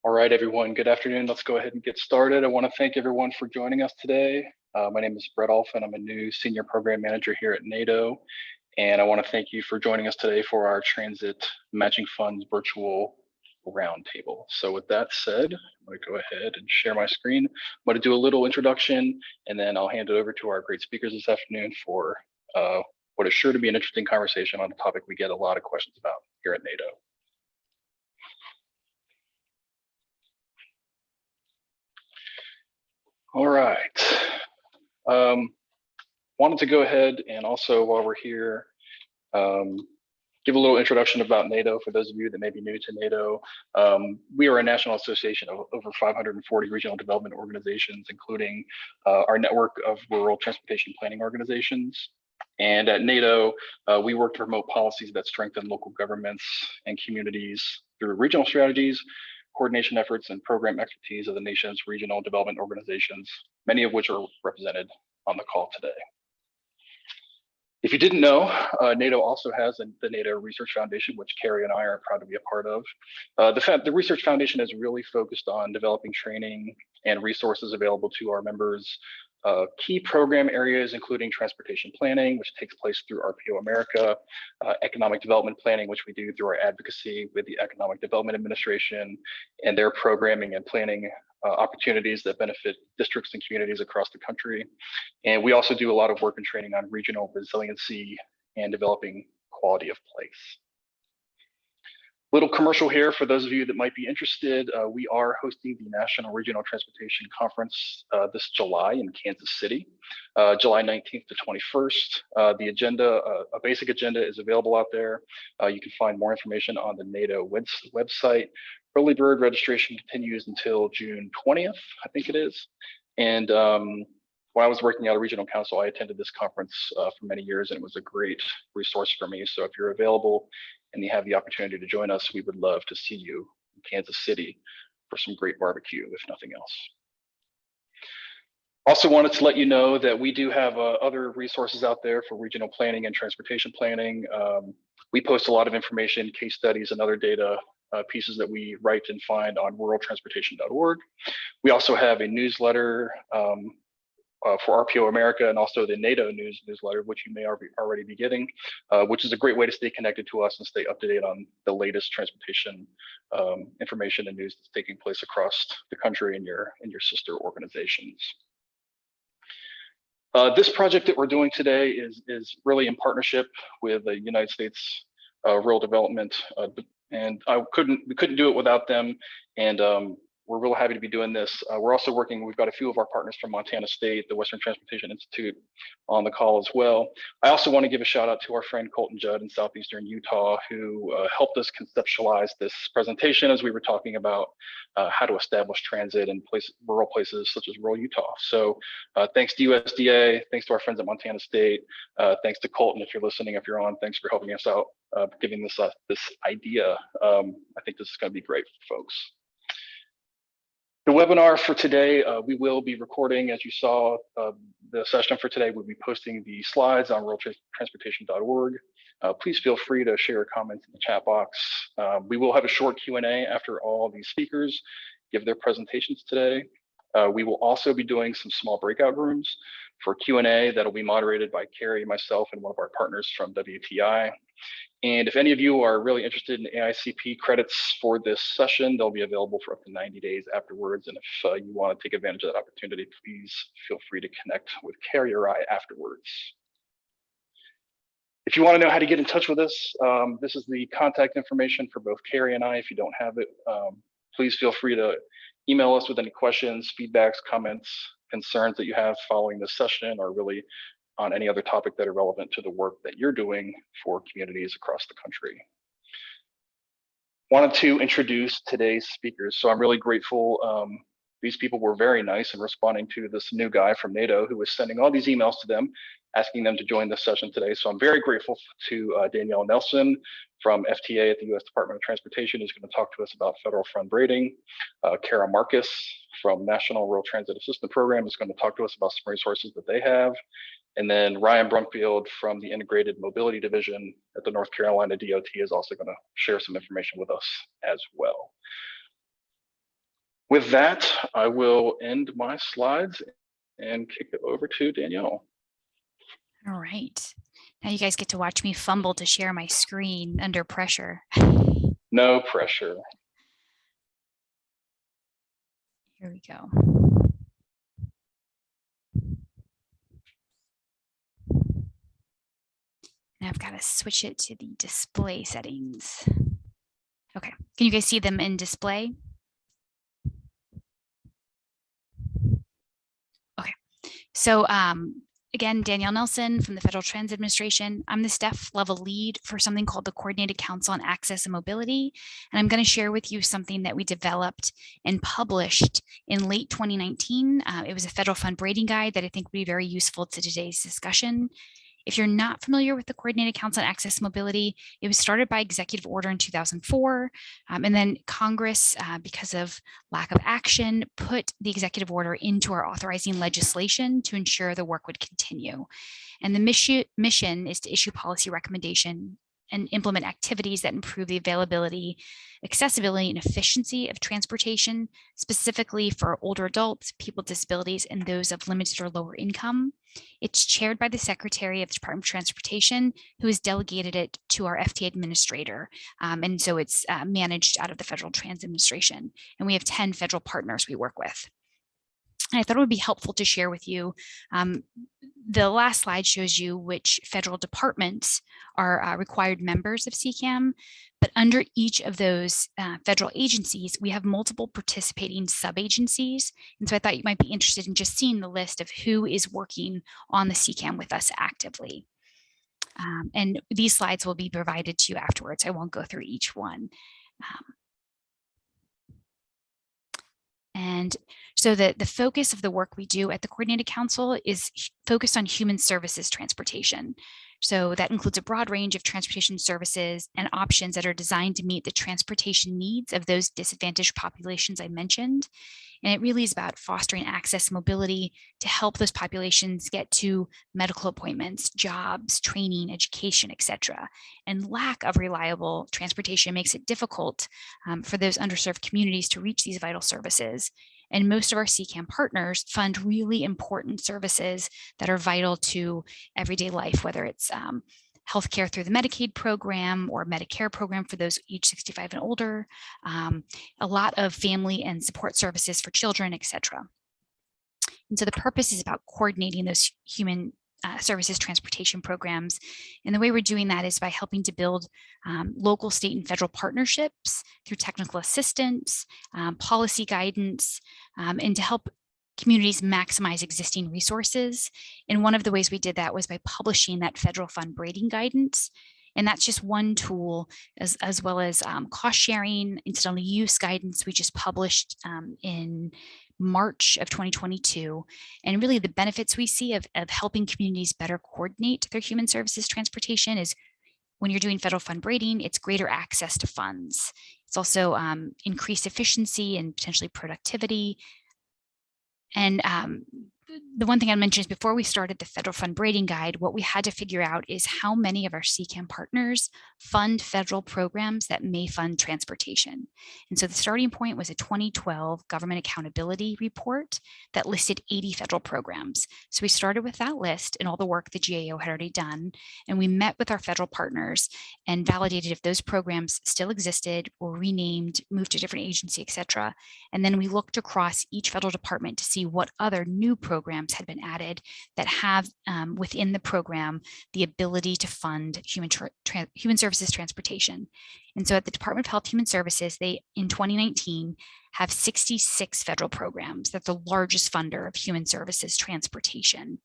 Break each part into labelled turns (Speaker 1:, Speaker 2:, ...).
Speaker 1: All right, everyone, good afternoon. Let's go ahead and get started. I want to thank everyone for joining us today. My name is Bret Allphin. I'm a new Senior Program Manager here at NADO, and I want to thank you for joining us today for our Transit Matching Funds virtual roundtable. So with that said, I'm going to go ahead and share my screen. I'm going to do a little introduction, and then I'll hand it over to our great speakers this afternoon for what is sure to be an interesting conversation on a topic we get a lot of questions about here at NADO. All right. Wanted to go ahead and also, while we're here, give a little introduction about NADO for those of you that may be new to NADO. We are a national association of over 540 regional development organizations, including our network of rural transportation planning organizations. And at NADO, we work to promote policies that strengthen local governments and communities through regional strategies, coordination efforts, and program expertise of the nation's regional development organizations, many of which are represented on the call today. If you didn't know, NADO also has the NADO Research Foundation, which Carrie and I are proud to be a part of. The Research Foundation is really focused on developing training and resources available to our members. Key program areas including transportation planning, which takes place through RPO America, economic development planning, which we do through our advocacy with the Economic Development Administration and their programming and planning opportunities that benefit districts and communities across the country. And we also do a lot of work and training on regional resiliency and developing quality of place. Little commercial here for those of you that might be interested. We are hosting the National Regional Transportation Conference this July in Kansas City, July 19th to 21st. The agenda, a basic agenda is available out there. You can find more information on the NADO website. Early bird registration continues until June 20th, I think it is. And when I was working at a regional council, I attended this conference for many years, and it was a great resource for me. So if you're available and you have the opportunity to join us, we would love to see you in Kansas City for some great barbecue, if nothing else. Also wanted to let you know that we do have other resources out there for regional planning and transportation planning. We post a lot of information, case studies, and other data pieces that we write and find on ruraltransportation.org. We also have a newsletter for RPO America and also the NADO newsletter, which you may already be getting, which is a great way to stay connected to us and stay up to date on the latest transportation information and news that's taking place across the country and your sister organizations. This project that we're doing today is really in partnership with the United States Rural Development, and we couldn't do it without them. And we're real happy to be doing this. We're also working, we've got a few of our partners from Montana State, the Western Transportation Institute on the call as well. I also want to give a shout out to our friend Colton Judd in Southeastern Utah, who helped us conceptualize this presentation as we were talking about how to establish transit in rural places such as rural Utah. So thanks to USDA, thanks to our friends at Montana State, thanks to Colton if you're listening, if you're on, thanks for helping us out, giving this idea. I think this is going to be great for folks. The webinar for today, we will be recording, as you saw, the session for today. We'll be posting the slides on ruraltransportation.org. Please feel free to share comments in the chat box. We will have a short Q&A after all these speakers give their presentations today. We will also be doing some small breakout rooms for Q&A that'll be moderated by Carrie, myself, and one of our partners from WTI. And if any of you are really interested in AICP credits for this session, they'll be available for up to 90 days afterwards. And if you want to take advantage of that opportunity, please feel free to connect with Carrie or I afterwards. If you want to know how to get in touch with us, this is the contact information for both Carrie and I. If you don't have it, please feel free to email us with any questions, feedbacks, comments, concerns that you have following this session, or really on any other topic that are relevant to the work that you're doing for communities across the country. Wanted to introduce today's speakers. So I'm really grateful. These people were very nice in responding to this new guy from NADO who was sending all these emails to them, asking them to join this session today. So I'm very grateful to Danielle Nelson from FTA at the U.S. Department of Transportation, who's going to talk to us about federal fund rating. Cara Marcus from National Rural Transit Assistance Program is going to talk to us about some resources that they have. And then Ryan Brumfield from the Integrated Mobility Division at the North Carolina DOT is also going to share some information with us as well. with that, I will end my slides and kick it over to Danielle.
Speaker 2: All right. Now you guys get to watch me fumble to share my screen under pressure.
Speaker 1: No pressure.
Speaker 2: Here we go. And I've got to switch it to the display settings. Okay, can you guys see them in display? Okay, so again, Danielle Nelson from the Federal Transit Administration. I'm the staff level lead for something called the Coordinated Council on Access and Mobility. And I'm going to share with you something that we developed and published in late 2019. It was a federal fund rating guide that I think would be very useful to today's discussion. If you're not familiar with the Coordinated Council on Access and Mobility, it was started by executive order in 2004. And then Congress, because of lack of action, put the executive order into our authorizing legislation to ensure the work would continue. And the mission is to issue policy recommendation and implement activities that improve the availability, accessibility, and efficiency of transportation, specifically for older adults, people with disabilities, and those of limited or lower income. It's chaired by the Secretary of the Department of Transportation, who has delegated it to our FTA administrator. And so it's managed out of the Federal Transit Administration. And we have 10 federal partners we work with. And I thought it would be helpful to share with you. The last slide shows you which federal departments are required members of CCAM, but under each of those federal agencies, we have multiple participating sub-agencies. And so I thought you might be interested in just seeing the list of who is working on the CCAM with us actively. And these slides will be provided to you afterwards. I won't go through each one. And so the focus of the work we do at the Coordinated Council is focused on human services transportation. So that includes a broad range of transportation services and options that are designed to meet the transportation needs of those disadvantaged populations I mentioned. And it really is about fostering access and mobility to help those populations get to medical appointments, jobs, training, education, etc. And lack of reliable transportation makes it difficult for those underserved communities to reach these vital services. And most of our CCAM partners fund really important services that are vital to everyday life, whether it's healthcare through the Medicaid program or Medicare program for those age 65 and older, a lot of family and support services for children, etc. And so the purpose is about coordinating those human services transportation programs. And the way we're doing that is by helping to build local, state, and federal partnerships through technical assistance, policy guidance, and to help communities maximize existing resources. And one of the ways we did that was by publishing that federal fund rating guidance. And that's just one tool, as well as cost sharing, incidental use guidance we just published in March of 2022. And really the benefits we see of helping communities better coordinate their human services transportation is when you're doing federal fund rating, it's greater access to funds. It's also increased efficiency and potentially productivity. And the one thing I mentioned is before we started the federal fund rating guide, what we had to figure out is how many of our CCAM partners fund federal programs that may fund transportation. And so the starting point was a 2012 government accountability report that listed 80 federal programs. So we started with that list and all the work the GAO had already done. And we met with our federal partners and validated if those programs still existed or renamed, moved to a different agency, et cetera. And then we looked across each federal department to see what other new programs had been added that have within the program the ability to fund human services transportation. And so at the Department of Health Human Services, they in 2019 have 66 federal programs. That's the largest funder of human services transportation,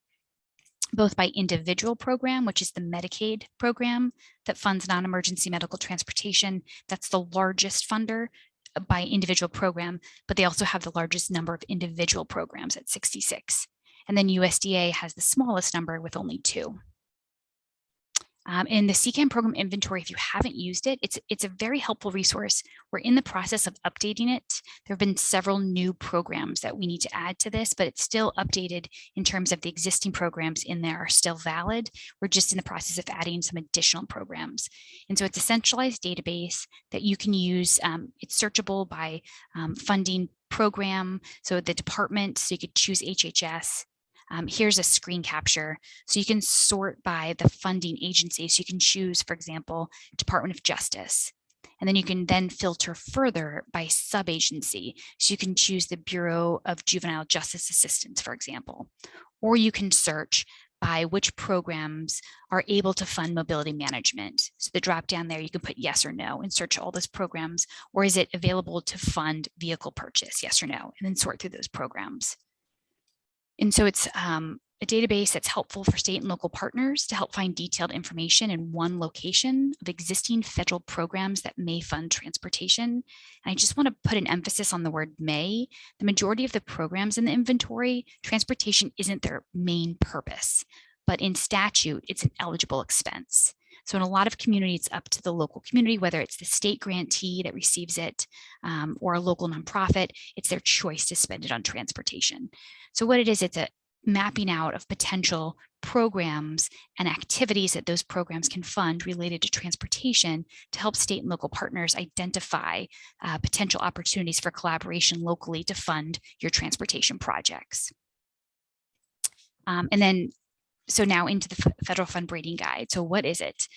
Speaker 2: both by individual program, which is the Medicaid program that funds non-emergency medical transportation. That's the largest funder by individual program, but they also have the largest number of individual programs at 66. And then USDA has the smallest number with only 2. In the CCAM program inventory, if you haven't used it, it's a very helpful resource. We're in the process of updating it. There have been several new programs that we need to add to this, but it's still updated in terms of the existing programs in there are still valid. We're just in the process of adding some additional programs. And so it's a centralized database that you can use. It's searchable by funding program, so the department, so you could choose HHS. Here's a screen capture. So you can sort by the funding agency. So you can choose, for example, Department of Justice. And then you can then filter further by sub-agency. So you can choose the Bureau of Juvenile Justice Assistance, for example. Or you can search by which programs are able to fund mobility management. So the drop down there, you can put yes or no and search all those programs, or is it available to fund vehicle purchase, yes or no, and then sort through those programs. And so it's a database that's helpful for state and local partners to help find detailed information in one location of existing federal programs that may fund transportation. And I just want to put an emphasis on the word may. The majority of the programs in the inventory, transportation isn't their main purpose, but in statute, it's an eligible expense. So in a lot of communities, it's up to the local community, whether it's the state grantee that receives it or a local nonprofit, it's their choice to spend it on transportation. So what it is, it's a mapping out of potential programs and activities that those programs can fund related to transportation to help state and local partners identify potential opportunities for collaboration locally to fund your transportation projects. And then, so now into the federal fund rating guide. So what is it?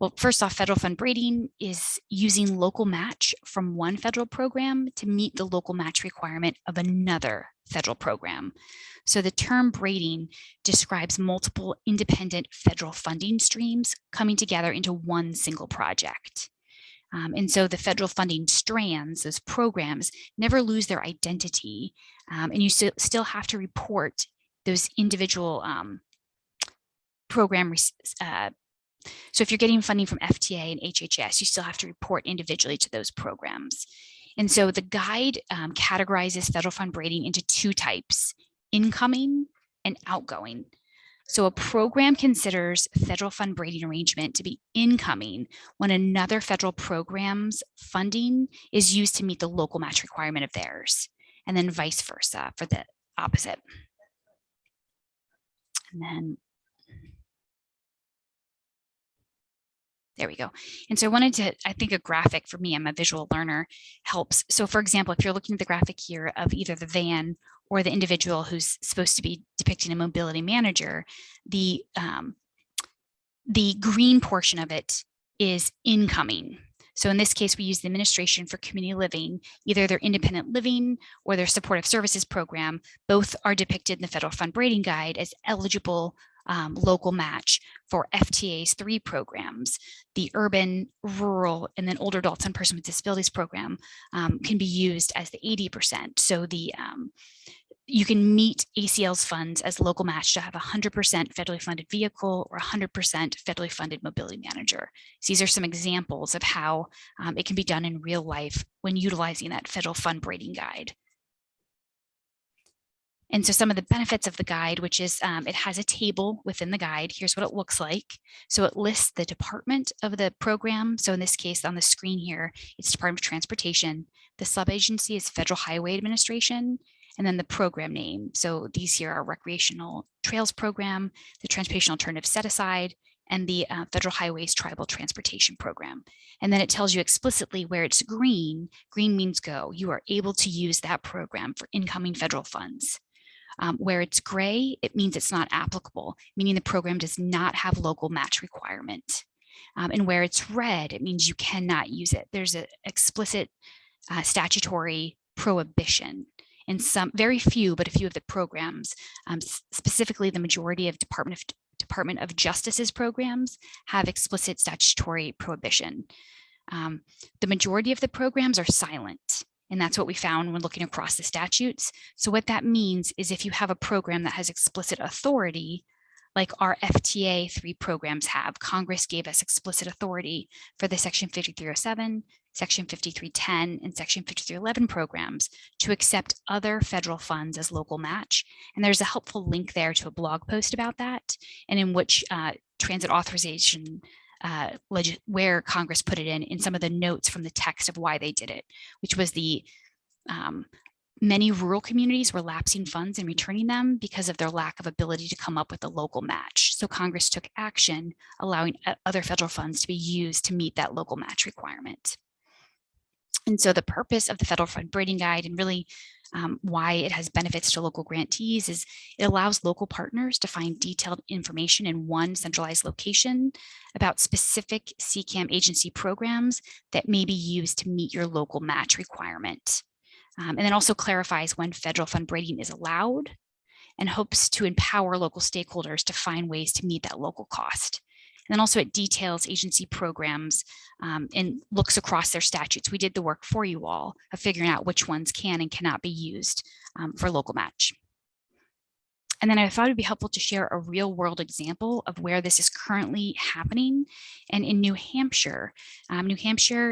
Speaker 2: Well, first off, federal fund rating is using local match from one federal program to meet the local match requirement of another federal program. So the term braiding describes multiple independent federal funding streams coming together into one single project. And so the federal funding strands, those programs, never lose their identity. And you still have to report those individual program so if you're getting funding from FTA and HHS, you still have to report individually to those programs. And so the guide categorizes federal fund rating into two types, incoming and outgoing. So a program considers federal fund rating arrangement to be incoming when another federal program's funding is used to meet the local match requirement of theirs, and then vice versa for the opposite. And then there we go. And so I wanted to, I think a graphic for me, I'm a visual learner, helps. So for example, if you're looking at the graphic here of either the van or the individual who's supposed to be depicting a mobility manager, the green portion of it is incoming. So in this case, we use the Administration for Community Living, either their independent living or their supportive services program. Both are depicted in the federal fund rating guide as eligible local match for FTA's 3 programs. The urban, rural, and then older adults and persons with disabilities program can be used as the 80%. So the you can meet ACL's funds as local match to have 100% federally funded vehicle or 100% federally funded mobility manager. So these are some examples of how it can be done in real life when utilizing that federal fund rating guide. And so some of the benefits of the guide, which is it has a table within the guide. Here's what it looks like. So it lists the department of the program. So in this case, on the screen here, it's Department of Transportation. The sub-agency is Federal Highway Administration, and then the program name. So these here are Recreational Trails Program, the Transportation Alternative Set Aside, and the Federal Highways Tribal Transportation Program. And then it tells you explicitly where it's green. Green means go. You are able to use that program for incoming federal funds. Where it's gray, it means it's not applicable, meaning the program does not have local match requirement. And where it's red, it means you cannot use it. There's an explicit statutory prohibition. In some, very few, but a few of the programs, specifically the majority of Department of Justice's programs have explicit statutory prohibition. The majority of the programs are silent. And that's what we found when looking across the statutes. So what that means is if you have a program that has explicit authority, like our FTA 3 programs have, Congress gave us explicit authority for the Section 5307, Section 5310, and Section 5311 programs to accept other federal funds as local match. And there's a helpful link there to a blog post about that, and in which transit authorization where Congress put it in some of the notes from the text of why they did it, which was the many rural communities were lapsing funds and returning them because of their lack of ability to come up with a local match. So Congress took action, allowing other federal funds to be used to meet that local match requirement. And so the purpose of the federal fund rating guide, and really Why it has benefits to local grantees is it allows local partners to find detailed information in one centralized location about specific CCAM agency programs that may be used to meet your local match requirement. And then also clarifies when federal fundraising is allowed and hopes to empower local stakeholders to find ways to meet that local cost. And then also it details agency programs and looks across their statutes. We did the work for you all of figuring out which ones can and cannot be used for local match. And then I thought it'd be helpful to share a real world example of where this is currently happening. And in New Hampshire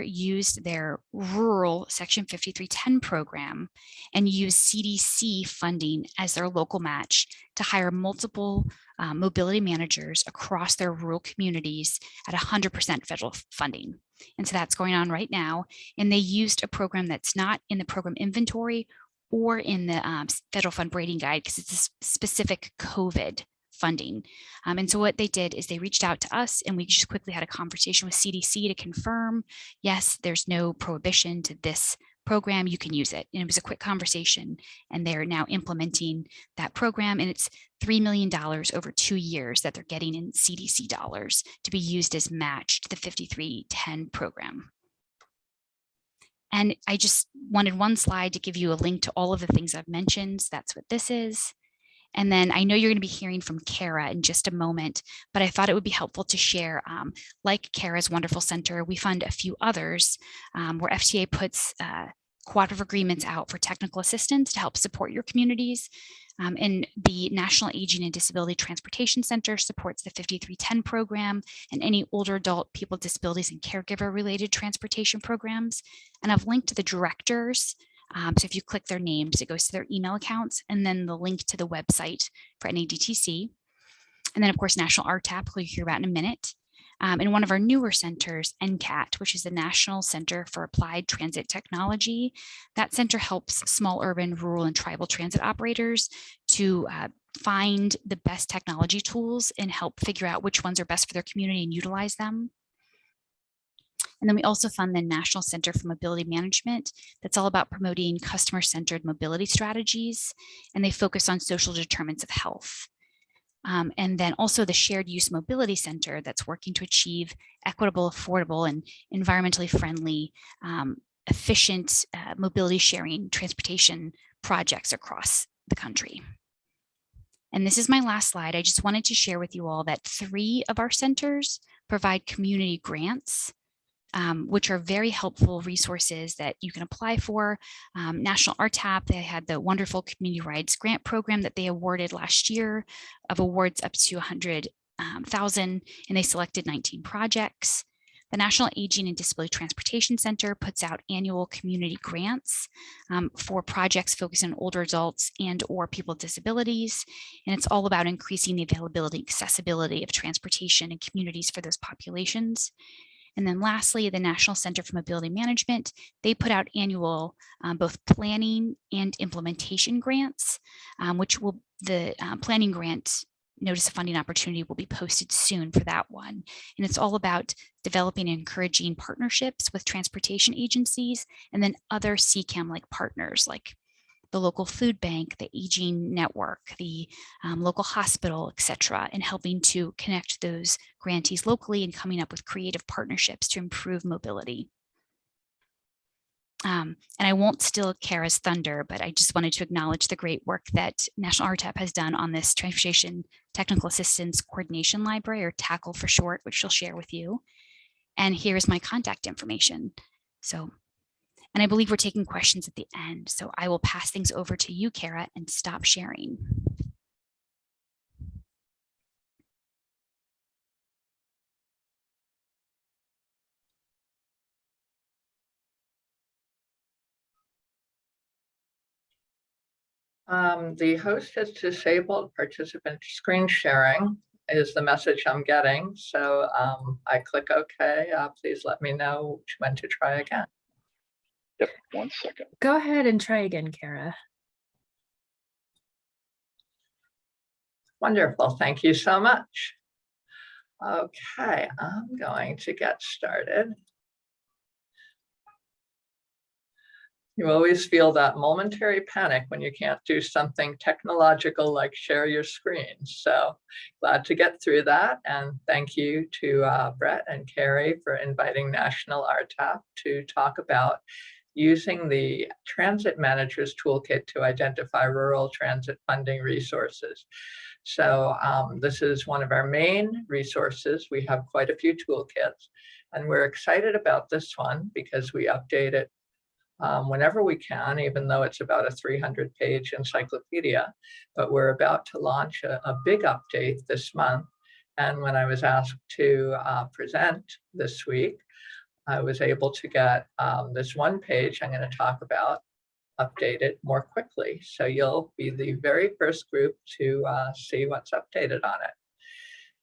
Speaker 2: used their rural Section 5310 program and used CDC funding as their local match to hire multiple mobility managers across their rural communities at 100% federal funding. And so that's going on right now. And they used a program that's not in the program inventory or in the federal fund rating guide because it's a specific COVID funding. And so what they did is they reached out to us and we just quickly had a conversation with CDC to confirm, yes, there's no prohibition to this program, you can use it. And it was a quick conversation and they're now implementing that program and it's $3 million over 2 years that they're getting in CDC dollars to be used as match to the 5310 program. And I just wanted one slide to give you a link to all of the things I've mentioned. That's what this is. And then I know you're going to be hearing from Cara in just a moment, but I thought it would be helpful to share, like Cara's wonderful center, we fund a few others where FTA puts cooperative agreements out for technical assistance to help support your communities. And the National Aging and Disability Transportation Center supports the 5310 program and any older adult, people with disabilities and caregiver related transportation programs. And I've linked to the directors. So if you click their names, it goes to their email accounts and then the link to the website for NADTC. And then of course, National RTAP, who you'll hear about in a minute. In one of our newer centers, NCAT, which is the National Center for Applied Transit Technology. That center helps small urban, rural, and tribal transit operators to find the best technology tools and help figure out which ones are best for their community and utilize them. And then we also fund the National Center for Mobility Management. That's all about promoting customer-centered mobility strategies, and they focus on social determinants of health. And then also the Shared Use Mobility Center that's working to achieve equitable, affordable, and environmentally friendly, efficient mobility sharing transportation projects across the country. And this is my last slide. I just wanted to share with you all that 3 of our centers provide community grants, which are very helpful resources that you can apply for. National RTAP, they had the wonderful Community Rides Grant Program that they awarded last year of awards up to $100,000, and they selected 19 projects. The National Aging and Disability Transportation Center puts out annual community grants for projects focused on older adults and or people with disabilities. And it's all about increasing the availability and accessibility of transportation in communities for those populations. And then lastly, the National Center for Mobility Management, they put out annual both planning and implementation grants, which will, the planning grant notice of funding opportunity will be posted soon for that one. And it's all about developing and encouraging partnerships with transportation agencies and then other CCAM-like partners like the local food bank, the aging network, the local hospital, et cetera, and helping to connect those grantees locally and coming up with creative partnerships to improve mobility. And I won't steal Cara's thunder, but I just wanted to acknowledge the great work that National RTAP has done on this Transportation Technical Assistance Coordination Library, or TACL for short, which she'll share with you. And here's my contact information. So, and I believe we're taking questions at the end. So I will pass things over to you, Cara, and stop sharing.
Speaker 3: The host has disabled participant screen sharing is the message I'm getting. So I click OK. Please let me know when to try again.
Speaker 1: Yep, 1 second.
Speaker 4: Go ahead and try again, Cara.
Speaker 3: Wonderful. Thank you so much. Okay, I'm going to get started. You always feel that momentary panic when you can't do something technological like share your screen. So glad to get through that. And thank you to Bret and Carrie for inviting National RTAP to talk about using the Transit Managers Toolkit to identify rural transit funding resources. So this is one of our main resources. We have quite a few toolkits, and we're excited about this one because we update it whenever we can, even though it's about a 300-page encyclopedia. But we're about to launch a big update this month. And when I was asked to present this week, I was able to get this one page I'm going to talk about updated more quickly. So you'll be the very first group to see what's updated on it.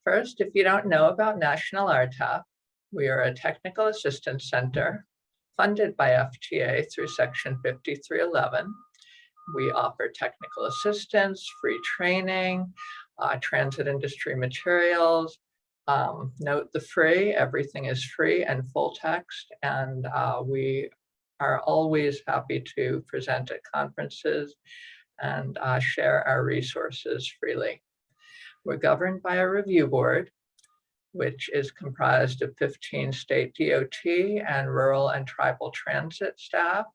Speaker 3: First, if you don't know about National RTAP, we are a technical assistance center funded by FTA through Section 5311. We offer technical assistance, free training, transit industry materials. Note the free, everything is free and full text, and we are always happy to present at conferences and share our resources freely. We're governed by a review board, which is comprised of 15 state DOT and rural and tribal transit staff.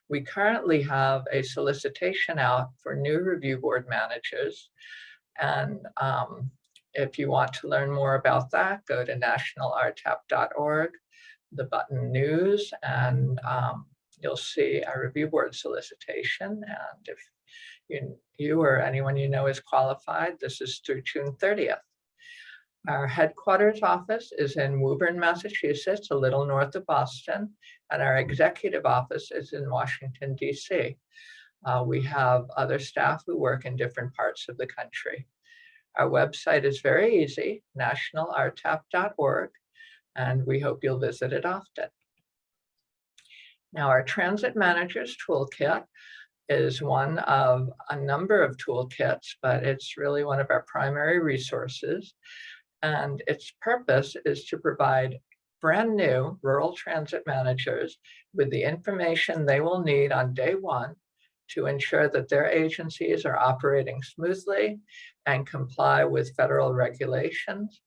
Speaker 3: We currently have a solicitation out for new review board managers. And if you want to learn more about that, go to nationalrtap.org, the button news, and you'll see a review board solicitation. And if you or anyone you know is qualified, this is through June 30th. Our headquarters office is in Woburn, Massachusetts, a little north of Boston, and our executive office is in Washington, DC. We have other staff who work in different parts of the country. Our website is very easy, nationalrtap.org, and we hope you'll visit it often. Now, our Transit Managers Toolkit is one of a number of toolkits, but it's really one of our primary resources. And its purpose is to provide brand new rural transit managers with the information they will need on day one to ensure that their agencies are operating smoothly and comply with federal regulations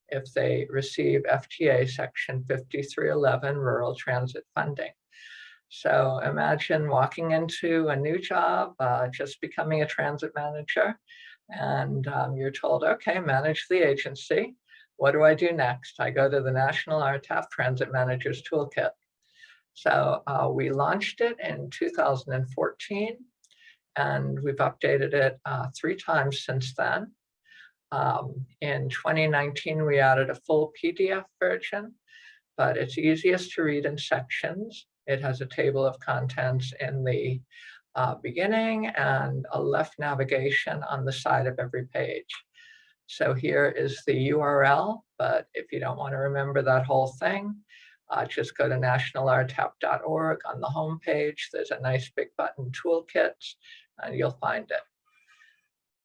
Speaker 3: if they receive FTA Section 5311 rural transit funding. So imagine walking into a new job, just becoming a transit manager, and you're told, okay, manage the agency. What do I do next? I go to the National RTAP Transit Managers Toolkit. So we launched it in 2014, and we've updated it 3 times since then. In 2019, we added a full PDF version, but it's easiest to read in sections. It has a table of contents in the beginning and a left navigation on the side of every page. So here is the URL, but if you don't want to remember that whole thing, just go to nationalrtap.org. On the home page, there's a nice big button, Toolkits, and you'll find it.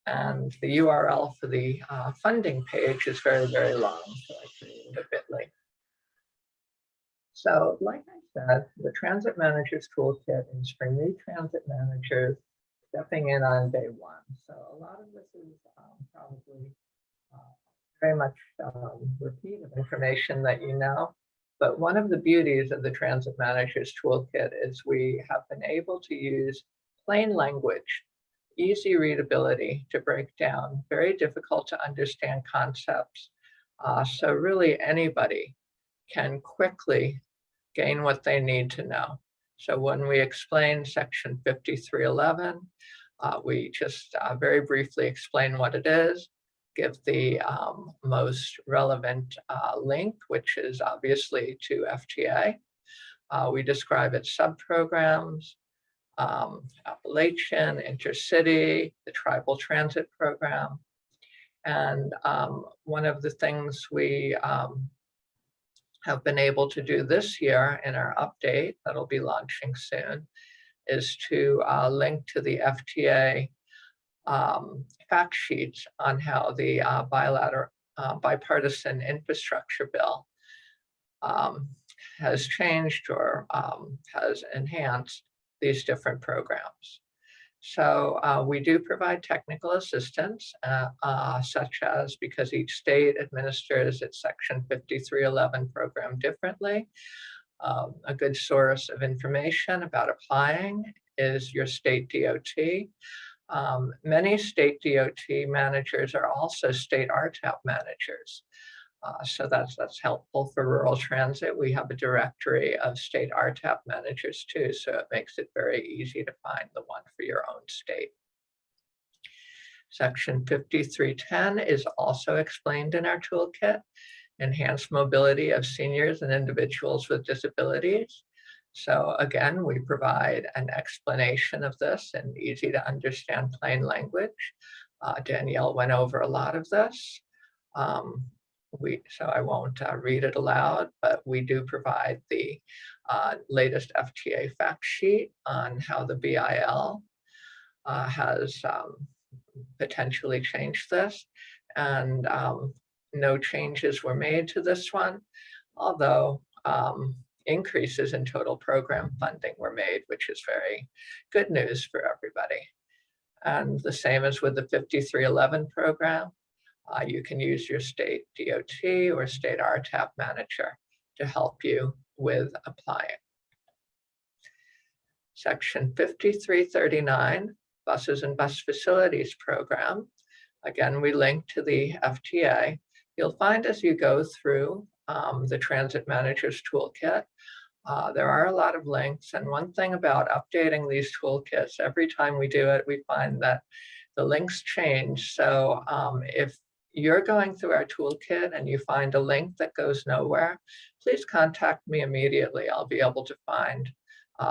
Speaker 3: And the URL for the funding page is very, very long, so I created a bit.ly. So like I said, the Transit Managers Toolkit is for new transit managers stepping in on day one. So a lot of this is probably very much repeat of information that you know. But one of the beauties of the Transit Managers Toolkit is we have been able to use plain language, easy readability to break down very difficult to understand concepts. So really anybody can quickly gain what they need to know. So when we explain Section 5311, we just very briefly explain what it is, give the most relevant link, which is obviously to FTA. We describe its subprograms, Appalachian, Intercity, the Tribal Transit Program. And one of the things we have been able to do this year in our update that'll be launching soon is to link to the FTA fact sheets on how the bipartisan infrastructure bill has changed or has enhanced these different programs. So we do provide technical assistance, such as, because each state administers its Section 5311 program differently, a good source of information about applying is your state DOT. Many state DOT managers are also state RTAP managers. So that's helpful for rural transit. We have a directory of state RTAP managers too, so it makes it very easy to find the one for your own state. Section 5310 is also explained in our toolkit, enhanced mobility of seniors and individuals with disabilities. So again, we provide an explanation of this in easy to understand plain language. Danielle went over a lot of this. So I won't read it aloud, but we do provide the latest FTA fact sheet on how the BIL has potentially changed this. And no changes were made to this one, although increases in total program funding were made, which is very good news for everybody. And the same as with the 5311 program. You can use your state DOT or state RTAP manager to help you with applying. Section 5339, Buses and Bus Facilities Program. Again, we link to the FTA. You'll find as you go through the Transit Manager's Toolkit, there are a lot of links. And one thing about updating these toolkits, every time we do it, we find that the links change. So if you're going through our toolkit and you find a link that goes nowhere, please contact me immediately. I'll be able to find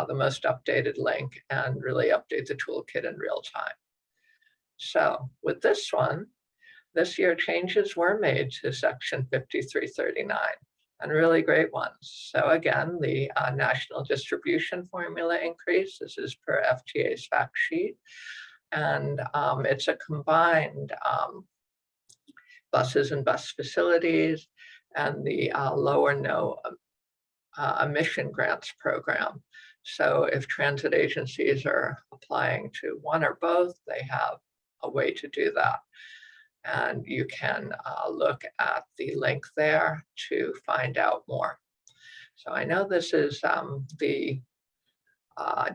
Speaker 3: the most updated link and really update the toolkit in real time. So with this one, this year changes were made to Section 5339 and really great ones. So again, the national distribution formula increase, this is per FTA's fact sheet. And it's a combined buses and bus facilities and the low or no emission grants program. So if transit agencies are applying to one or both, they have a way to do that. And you can look at the link there to find out more. So I know this is the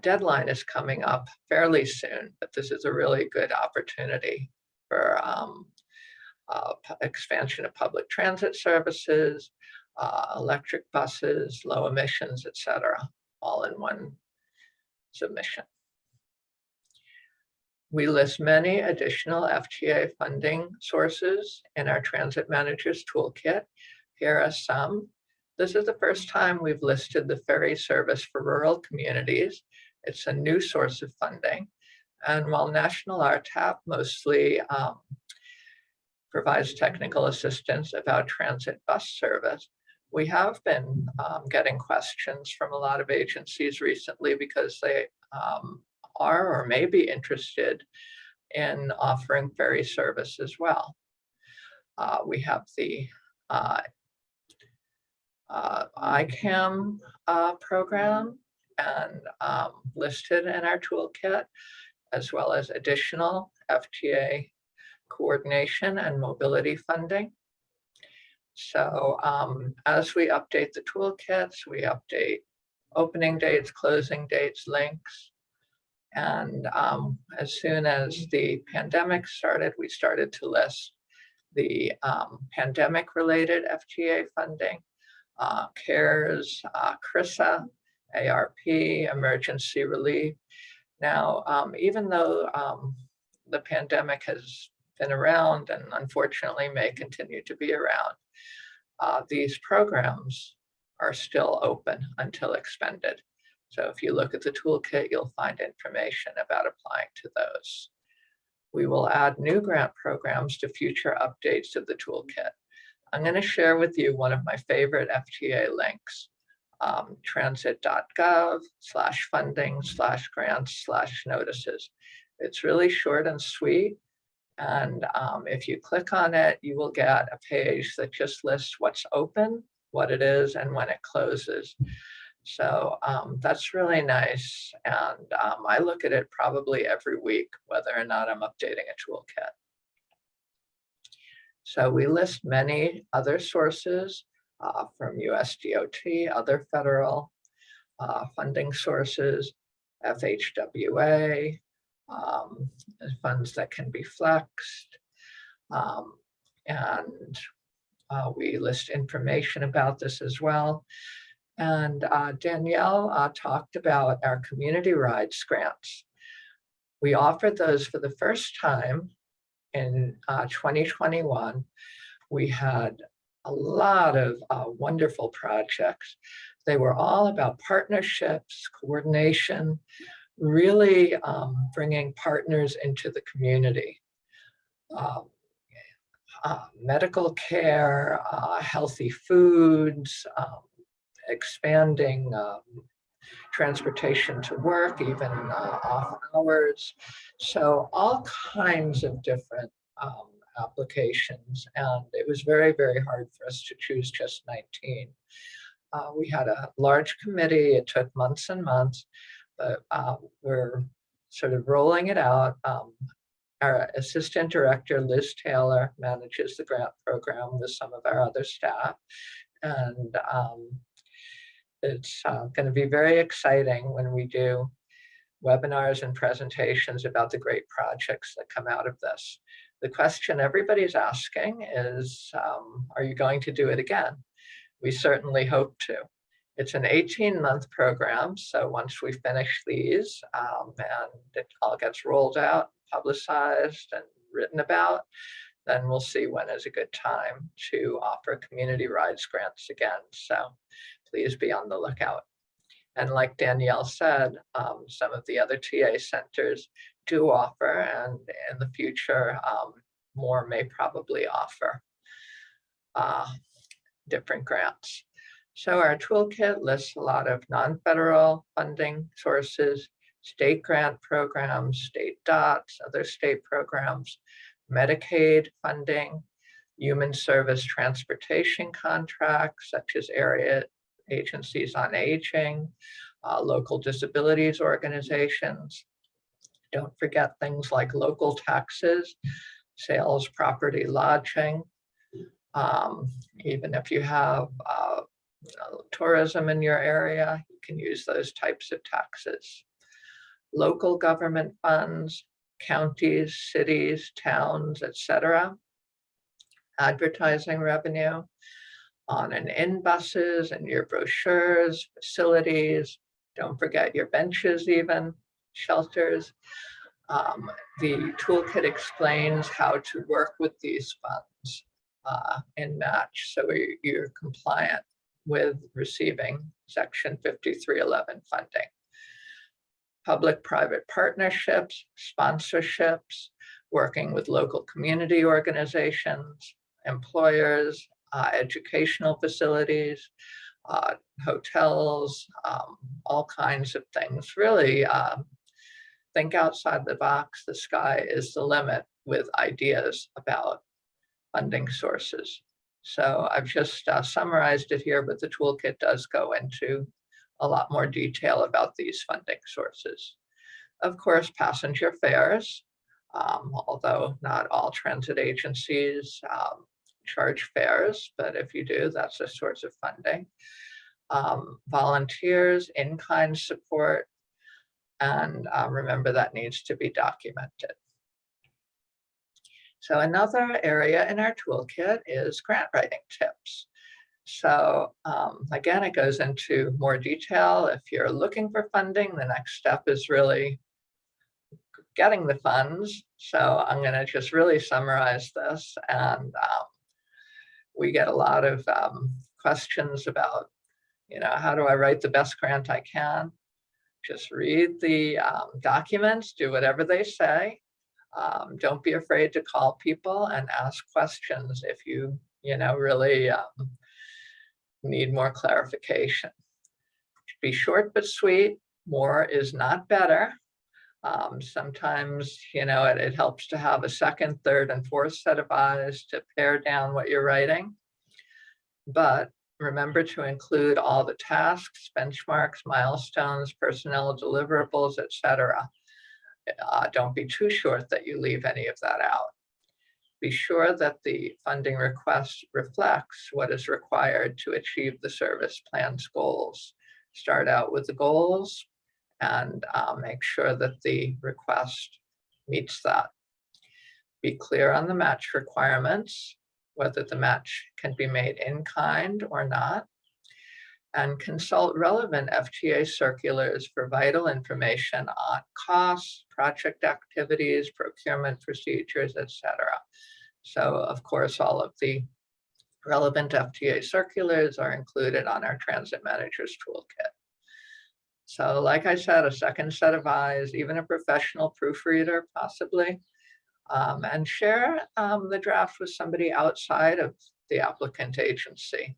Speaker 3: deadline is coming up fairly soon, but this is a really good opportunity for expansion of public transit services, electric buses, low emissions, etc., all in one submission. We list many additional FTA funding sources in our Transit Manager's Toolkit. Here are some. This is the first time we've listed the ferry service for rural communities. It's a new source of funding. And while National RTAP mostly provides technical assistance about transit bus service, we have been getting questions from a lot of agencies recently because they are or may be interested in offering ferry service as well. We have the ICAM program and listed in our toolkit, as well as additional FTA coordination and mobility funding. So as we update the toolkits, we update opening dates, closing dates, links. And as soon as the pandemic started, we started to list the pandemic-related FTA funding, CARES, CRISA, ARP, emergency relief. Now, even though the pandemic has been around and unfortunately may continue to be around, these programs are still open until expended. So if you look at the toolkit, you'll find information about applying to those. We will add new grant programs to future updates of the toolkit. I'm going to share with you one of my favorite FTA links, transit.gov/funding/grants/notices. It's really short and sweet. And if you click on it, you will get a page that just lists what's open, what it is, and when it closes. So that's really nice. And I look at it probably every week, whether or not I'm updating a toolkit. So we list many other sources from USDOT, other federal funding sources, FHWA, funds that can be flexed. And we list information about this as well. And Danielle talked about our community rides grants. We offered those for the first time in 2021. We had a lot of wonderful projects. They were all about partnerships, coordination, really bringing partners into the community. Medical care, healthy foods, expanding transportation to work, even off hours. So all kinds of different applications. And it was very, very hard for us to choose just 19. We had a large committee. It took months and months, but we're sort of rolling it out. Our assistant director, Liz Taylor, manages the grant program with some of our other staff. And it's going to be very exciting when we do webinars and presentations about the great projects that come out of this. The question everybody's asking is, are you going to do it again? We certainly hope to. It's an 18-month program, so once we finish these and it all gets rolled out, publicized, and written about, then we'll see when is a good time to offer community rides grants again. So please be on the lookout. And like Danielle said, some of the other TA centers do offer, and in the future, more may probably offer different grants. So our toolkit lists a lot of non-federal funding sources, state grant programs, state DOTs, other state programs, Medicaid funding, human service transportation contracts, such as area agencies on aging, local disabilities organizations. Don't forget things like local taxes, sales, property, lodging. Even if you have tourism in your area, you can use those types of taxes. Local government funds, counties, cities, towns, etc. Advertising revenue on and in buses and your brochures, facilities. Don't forget your benches even, shelters. The toolkit explains how to work with these funds in match so you're compliant with receiving Section 5311 funding. Public-private partnerships, sponsorships, working with local community organizations, employers, educational facilities, hotels, all kinds of things. Really think outside the box. The sky is the limit with ideas about funding sources. So I've just summarized it here, but the toolkit does go into a lot more detail about these funding sources. Of course, passenger fares, although not all transit agencies charge fares, but if you do, that's a source of funding. Volunteers, in-kind support, and remember that needs to be documented. So another area in our toolkit is grant writing tips. So again, it goes into more detail. If you're looking for funding, the next step is really getting the funds. So I'm going to just really summarize this. And we get a lot of questions about, how do I write the best grant I can? Just read the documents, do whatever they say. Don't be afraid to call people and ask questions if you, really need more clarification. Be short but sweet. More is not better. Sometimes, it helps to have a second, third, and fourth set of eyes to pare down what you're writing. But remember to include all the tasks, benchmarks, milestones, personnel deliverables, etc. Don't be too short that you leave any of that out. Be sure that the funding request reflects what is required to achieve the service plan's goals. Start out with the goals and make sure that the request meets that. Be clear on the match requirements, whether the match can be made in kind or not, and consult relevant FTA circulars for vital information on costs, project activities, procurement procedures, etc. So of course, all of the relevant FTA circulars are included on our Transit Managers Toolkit. So like I said, a second set of eyes, even a professional proofreader possibly, and share the draft with somebody outside of the applicant agency.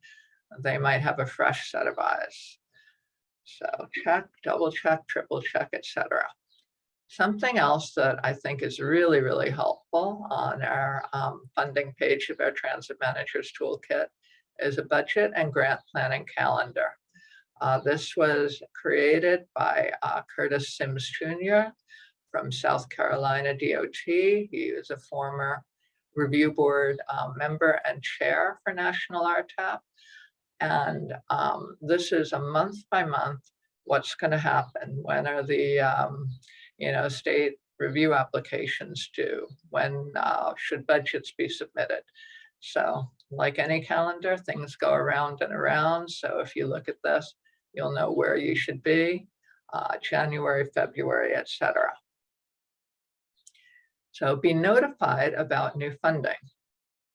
Speaker 3: They might have a fresh set of eyes. So check, double check, triple check, etc. Something else that I think is really, really helpful on our funding page of our Transit Managers Toolkit is a budget and grant planning calendar. This was created by Curtis Sims Jr. from South Carolina DOT. He is a former review board member and chair for National RTAP. And this is a month by month, what's going to happen? When are the state review applications due? When should budgets be submitted? So like any calendar, things go around and around. So if you look at this, you'll know where you should be, January, February, etc. So be notified about new funding.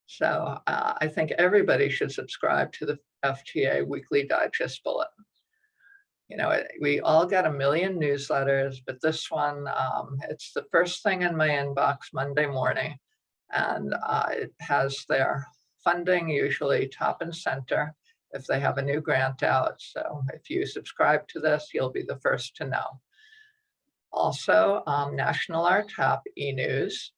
Speaker 3: So I think everybody should subscribe to the FTA Weekly Digest Bulletin. You know, we all get a million newsletters, but this one, it's the first thing in my inbox Monday morning, and it has their funding usually top and center if they have a new grant out. So if you subscribe to this, you'll be the first to know. Also, National RTAP e-news.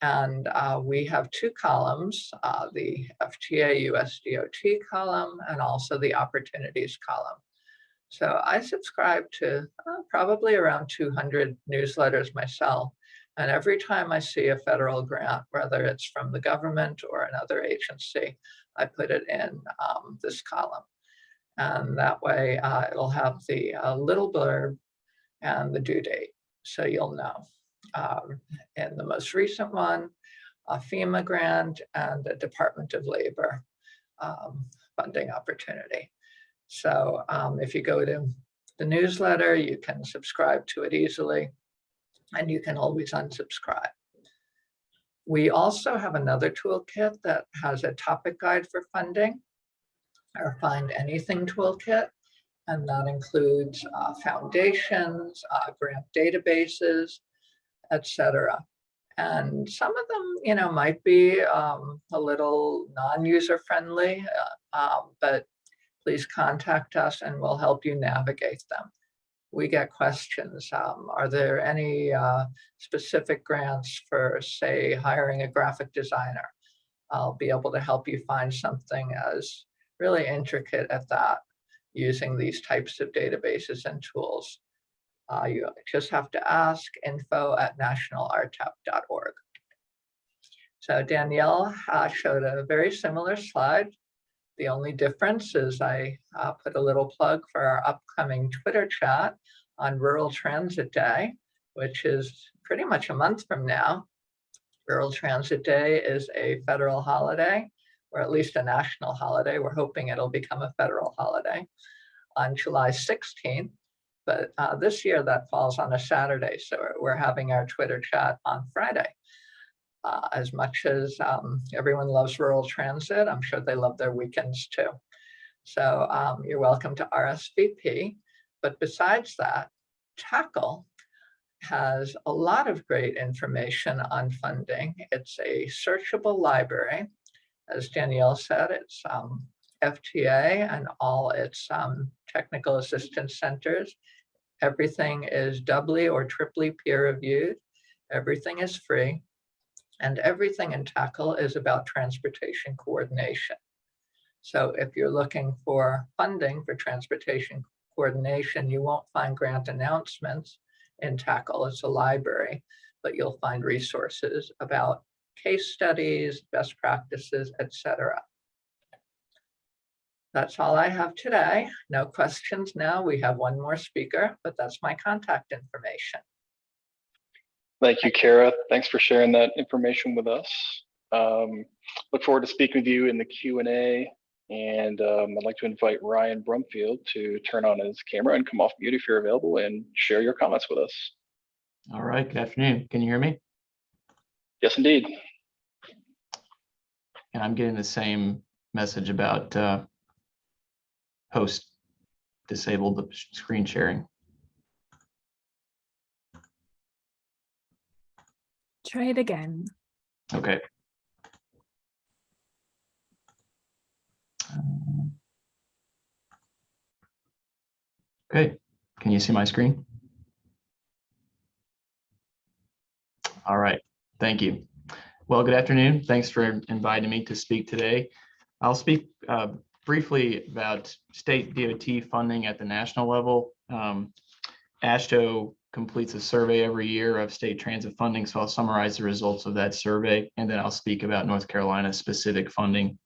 Speaker 3: And we have two columns, the FTA USDOT column and also the opportunities column. So I subscribe to probably around 200 newsletters myself. And every time I see a federal grant, whether it's from the government or another agency, I put it in this column. And that way it'll have the little blurb and the due date, so you'll know. In the most recent one, a FEMA grant and a Department of Labor funding opportunity. So if you go to the newsletter, you can subscribe to it easily, and you can always unsubscribe. We also have another toolkit that has a topic guide for funding, our Find Anything toolkit, and that includes foundations, grant databases, etc. And some of them, might be a little non-user friendly, but please contact us and we'll help you navigate them. We get questions. Are there any specific grants for, say, hiring a graphic designer? I'll be able to help you find something as really intricate at that using these types of databases and tools. You just have to ask info@nationalrtap.org. So Danielle showed a very similar slide. The only difference is I put a little plug for our upcoming Twitter chat on Rural Transit Day, which is pretty much a month from now. Rural Transit Day is a federal holiday, or at least a national holiday. We're hoping it'll become a federal holiday on July 16th. But this year that falls on a Saturday, so we're having our Twitter chat on Friday. As much as everyone loves rural transit, I'm sure they love their weekends too. So you're welcome to RSVP. But besides that, Tackle has a lot of great information on funding. It's a searchable library. As Danielle said, it's FTA and all its technical assistance centers. Everything is doubly or triply peer reviewed. Everything is free. And everything in Tackle is about transportation coordination. So if you're looking for funding for transportation coordination, you won't find grant announcements in Tackle as a library, but you'll find resources about case studies, best practices, etc. That's all I have today. No questions now. We have one more speaker, but that's my contact information.
Speaker 1: Thank you, Cara. Thanks for sharing that information with us. Look forward to speaking with you in the Q&A. And I'd like to invite Ryan Brumfield to turn on his camera and come off mute if you're available and share your comments with us.
Speaker 5: All right, good afternoon. Can you hear me?
Speaker 1: Yes, indeed.
Speaker 5: And I'm getting the same message about host disabled the screen sharing.
Speaker 4: Try it again.
Speaker 5: Okay. Okay, can you see my screen? All right, thank you. Well, good afternoon. Thanks for inviting me to speak today. I'll speak briefly about state DOT funding at the national level. AASHTO completes a survey every year of state transit funding, so I'll summarize the results of that survey, and then I'll speak about North Carolina specific funding.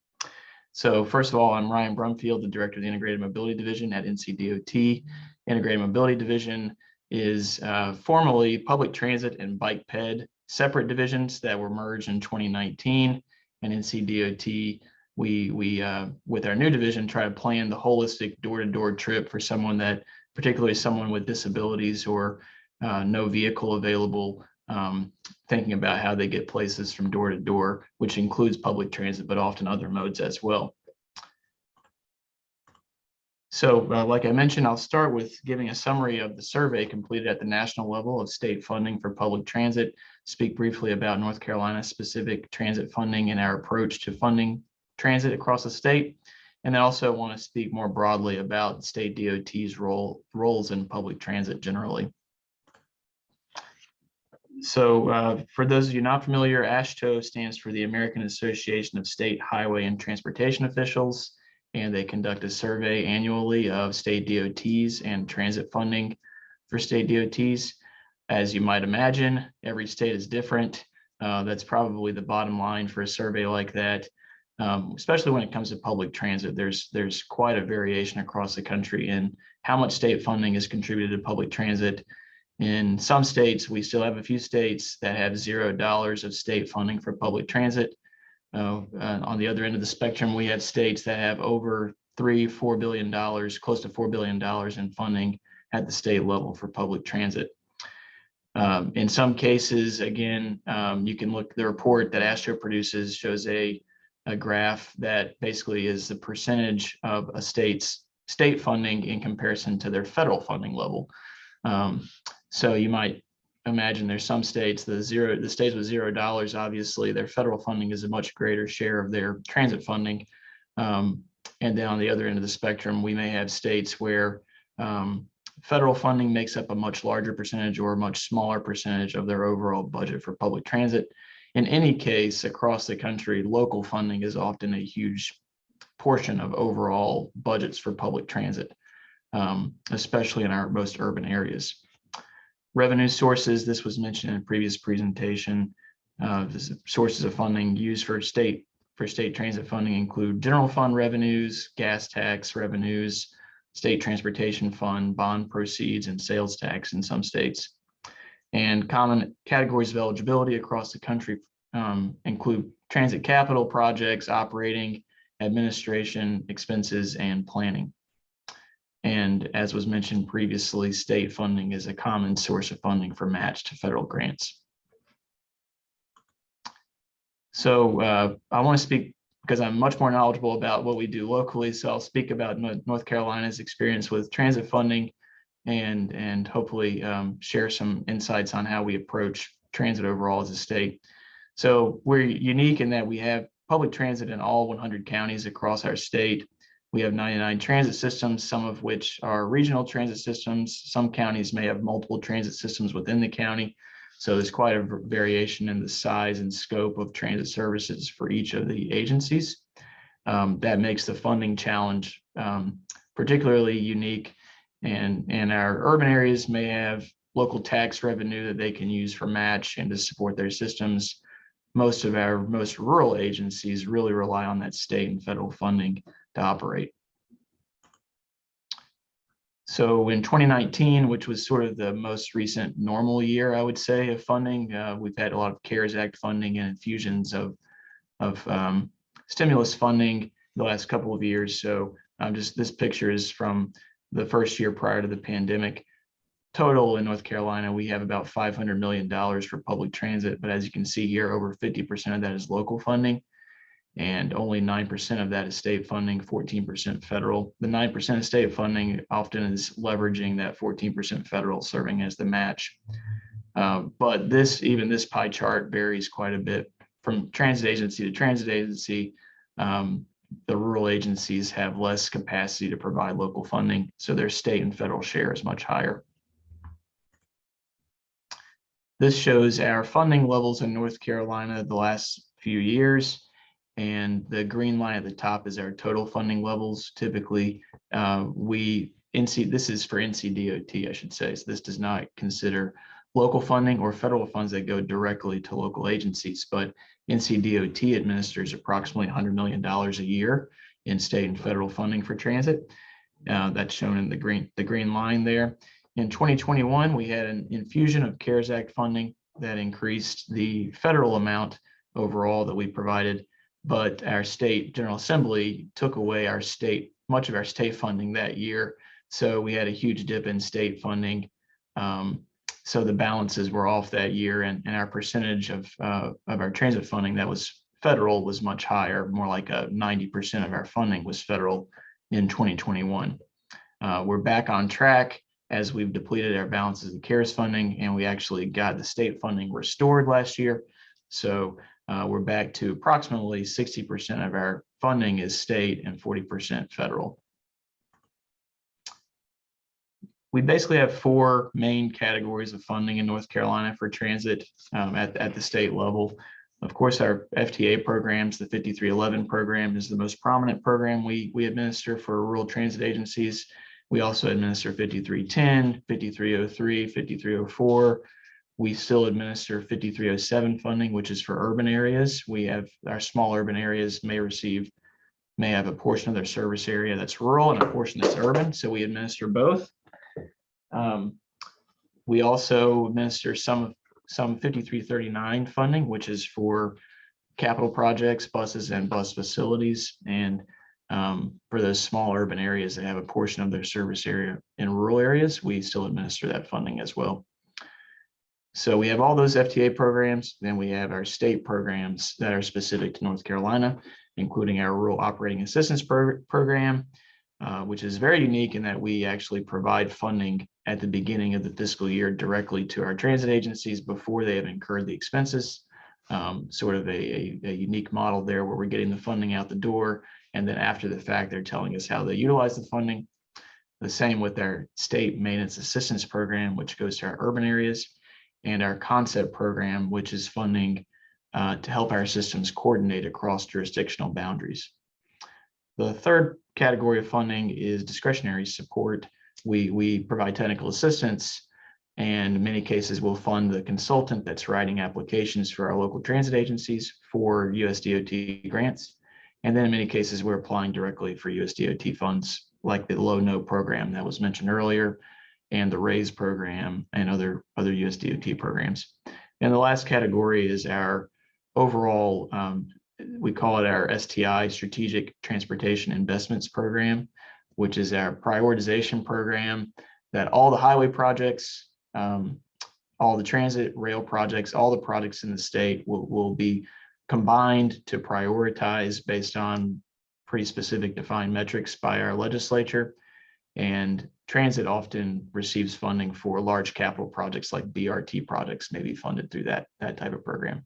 Speaker 5: So first of all, I'm Ryan Brumfield, the Director of the Integrated Mobility Division at NCDOT. Integrated Mobility Division is formerly Public Transit and Bike Ped, separate divisions that were merged in 2019. And NCDOT, we with our new division, try to plan the holistic door-to-door trip for someone that, particularly someone with disabilities or no vehicle available, thinking about how they get places from door to door, which includes public transit, but often other modes as well. So like I mentioned, I'll start with giving a summary of the survey completed at the national level of state funding for public transit, speak briefly about North Carolina specific transit funding and our approach to funding transit across the state. And then also want to speak more broadly about state DOT's roles in public transit generally. So for those of you not familiar, AASHTO stands for the American Association of State Highway and Transportation Officials, and they conduct a survey annually of state DOTs and transit funding for state DOTs. As you might imagine, every state is different. That's probably the bottom line for a survey like that, especially when it comes to public transit. There's quite a variation across the country in how much state funding is contributed to public transit. In some states, we still have a few states that have $0 of state funding for public transit. On the other end of the spectrum, we have states that have over $4 billion, close to $4 billion in funding at the state level for public transit. In some cases, again, you can look, the report that AASHTO produces shows a graph that basically is the percentage of a state's state funding in comparison to their federal funding level. So you might imagine there's some states, the states with $0, obviously their federal funding is a much greater share of their transit funding. And then on the other end of the spectrum, we may have states where federal funding makes up a much larger percentage or a much smaller percentage of their overall budget for public transit. In any case, across the country, local funding is often a huge portion of overall budgets for public transit, especially in our most urban areas. Revenue sources, this was mentioned in a previous presentation. Sources of funding used for state transit funding include general fund revenues, gas tax revenues, state transportation fund, bond proceeds, and sales tax in some states. And common categories of eligibility across the country include transit capital projects, operating, administration, expenses, and planning. And as was mentioned previously, state funding is a common source of funding for matched federal grants. So I want to speak because I'm much more knowledgeable about what we do locally. So I'll speak about North Carolina's experience with transit funding and hopefully share some insights on how we approach transit overall as a state. So we're unique in that we have public transit in all 100 counties across our state. We have 99 transit systems, some of which are regional transit systems. Some counties may have multiple transit systems within the county. So there's quite a variation in the size and scope of transit services for each of the agencies. that makes the funding challenge particularly unique. And our urban areas may have local tax revenue that they can use for match and to support their systems. Most of our most rural agencies really rely on that state and federal funding to operate. So in 2019, which was sort of the most recent normal year, I would say, of funding, we've had a lot of CARES Act funding and infusions of stimulus funding the last couple of years. So this picture is from the first year prior to the pandemic. Total in North Carolina, we have about $500 million for public transit, but as you can see here, over 50% of that is local funding, and only 9% of that is state funding, 14% federal. The 9% of state funding often is leveraging that 14% federal, serving as the match. But even this pie chart varies quite a bit from transit agency to transit agency. The rural agencies have less capacity to provide local funding, so their state and federal share is much higher. This shows our funding levels in North Carolina the last few years, and the green line at the top is our total funding levels. Typically, this is for NCDOT, I should say, so this does not consider local funding or federal funds that go directly to local agencies, but NCDOT administers approximately $100 million a year in state and federal funding for transit. That's shown in the green line there. In 2021, we had an infusion of CARES Act funding that increased the federal amount overall that we provided, but our state General Assembly took away much of our state funding that year. So we had a huge dip in state funding. So the balances were off that year, and our percentage of our transit funding that was federal was much higher, more like 90% of our funding was federal in 2021. We're back on track as we've depleted our balances of CARES funding, and we actually got the state funding restored last year. So we're back to approximately 60% of our funding is state and 40% federal. We basically have four main categories of funding in North Carolina for transit at the state level. Of course, our FTA programs, the 5311 program is the most prominent program we administer for rural transit agencies. We also administer 5310, 5303, 5304. We still administer 5307 funding, which is for urban areas. We have our small urban areas may have a portion of their service area that's rural and a portion that's urban. So we administer both. We also administer some 5339 funding, which is for capital projects, buses and bus facilities. And for those small urban areas that have a portion of their service area in rural areas, we still administer that funding as well. So we have all those FTA programs, then we have our state programs that are specific to North Carolina, including our Rural Operating Assistance Program, which is very unique in that we actually provide funding at the beginning of the fiscal year directly to our transit agencies before they have incurred the expenses. Sort of a unique model there where we're getting the funding out the door, and then after the fact, they're telling us how they utilize the funding. The same with our State Maintenance Assistance Program, which goes to our urban areas, and our Concept Program, which is funding to help our systems coordinate across jurisdictional boundaries. The third category of funding is discretionary support. We provide technical assistance, and in many cases we'll fund the consultant that's writing applications for our local transit agencies for USDOT grants. And then in many cases we're applying directly for USDOT funds, like the Low No program that was mentioned earlier, and the RAISE program and other USDOT programs. And the last category is our overall, we call it our STI, Strategic Transportation Investments Program, which is our prioritization program that all the highway projects, all the transit rail projects, all the projects in the state will be combined to prioritize based on pretty specific defined metrics by our legislature. And transit often receives funding for large capital projects like BRT projects, may be funded through that type of program.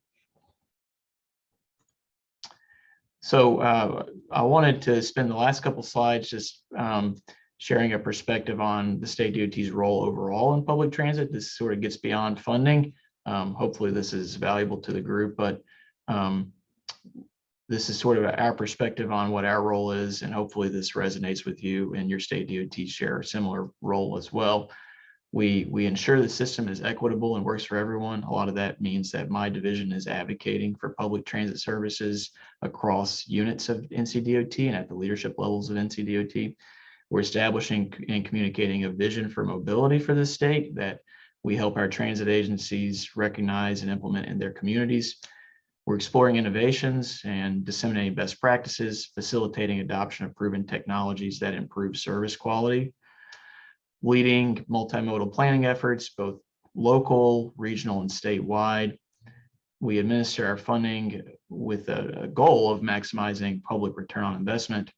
Speaker 5: So I wanted to spend the last couple slides just sharing a perspective on the state DOT's role overall in public transit. This sort of gets beyond funding. Hopefully this is valuable to the group, but this is sort of our perspective on what our role is, and hopefully this resonates with you and your state DOT share a similar role as well. We ensure the system is equitable and works for everyone. A lot of that means that my division is advocating for public transit services across units of NCDOT and at the leadership levels of NCDOT. We're establishing and communicating a vision for mobility for the state that we help our transit agencies recognize and implement in their communities. We're exploring innovations and disseminating best practices, facilitating adoption of proven technologies that improve service quality, leading multimodal planning efforts, both local, regional, and statewide. We administer our funding with a goal of maximizing public return on investment,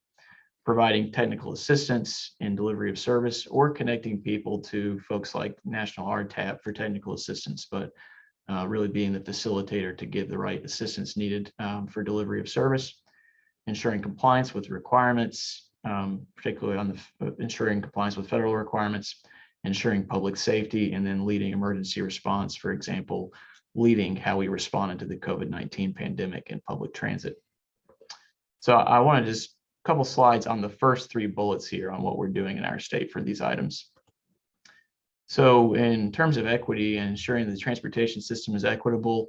Speaker 5: providing technical assistance in delivery of service, or connecting people to folks like National RTAP for technical assistance, but really being the facilitator to give the right assistance needed for delivery of service, ensuring compliance with requirements, particularly on the ensuring compliance with federal requirements, ensuring public safety, and then leading emergency response, for example, leading how we responded to the COVID-19 pandemic in public transit. So I want to just a couple slides on the first 3 bullets here on what we're doing in our state for these items. So in terms of equity and ensuring the transportation system is equitable,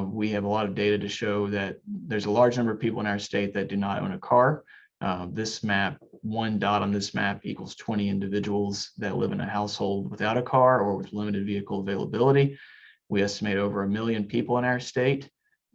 Speaker 5: we have a lot of data to show that there's a large number of people in our state that do not own a car. This map, 1 dot on this map equals 20 individuals that live in a household without a car or with limited vehicle availability. We estimate over 1 million people in our state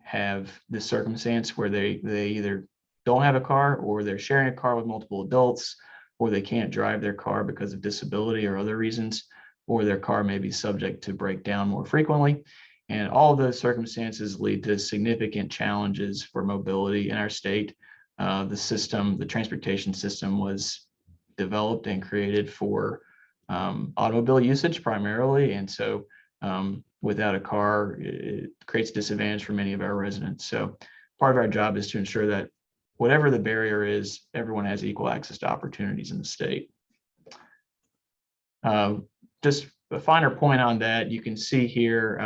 Speaker 5: have this circumstance where they either don't have a car, or they're sharing a car with multiple adults, or they can't drive their car because of disability or other reasons, or their car may be subject to break down more frequently. And all of those circumstances lead to significant challenges for mobility in our state. The transportation system was developed and created for automobile usage primarily. And so without a car, it creates disadvantage for many of our residents. So part of our job is to ensure that whatever the barrier is, everyone has equal access to opportunities in the state. Just a finer point on that, you can see here,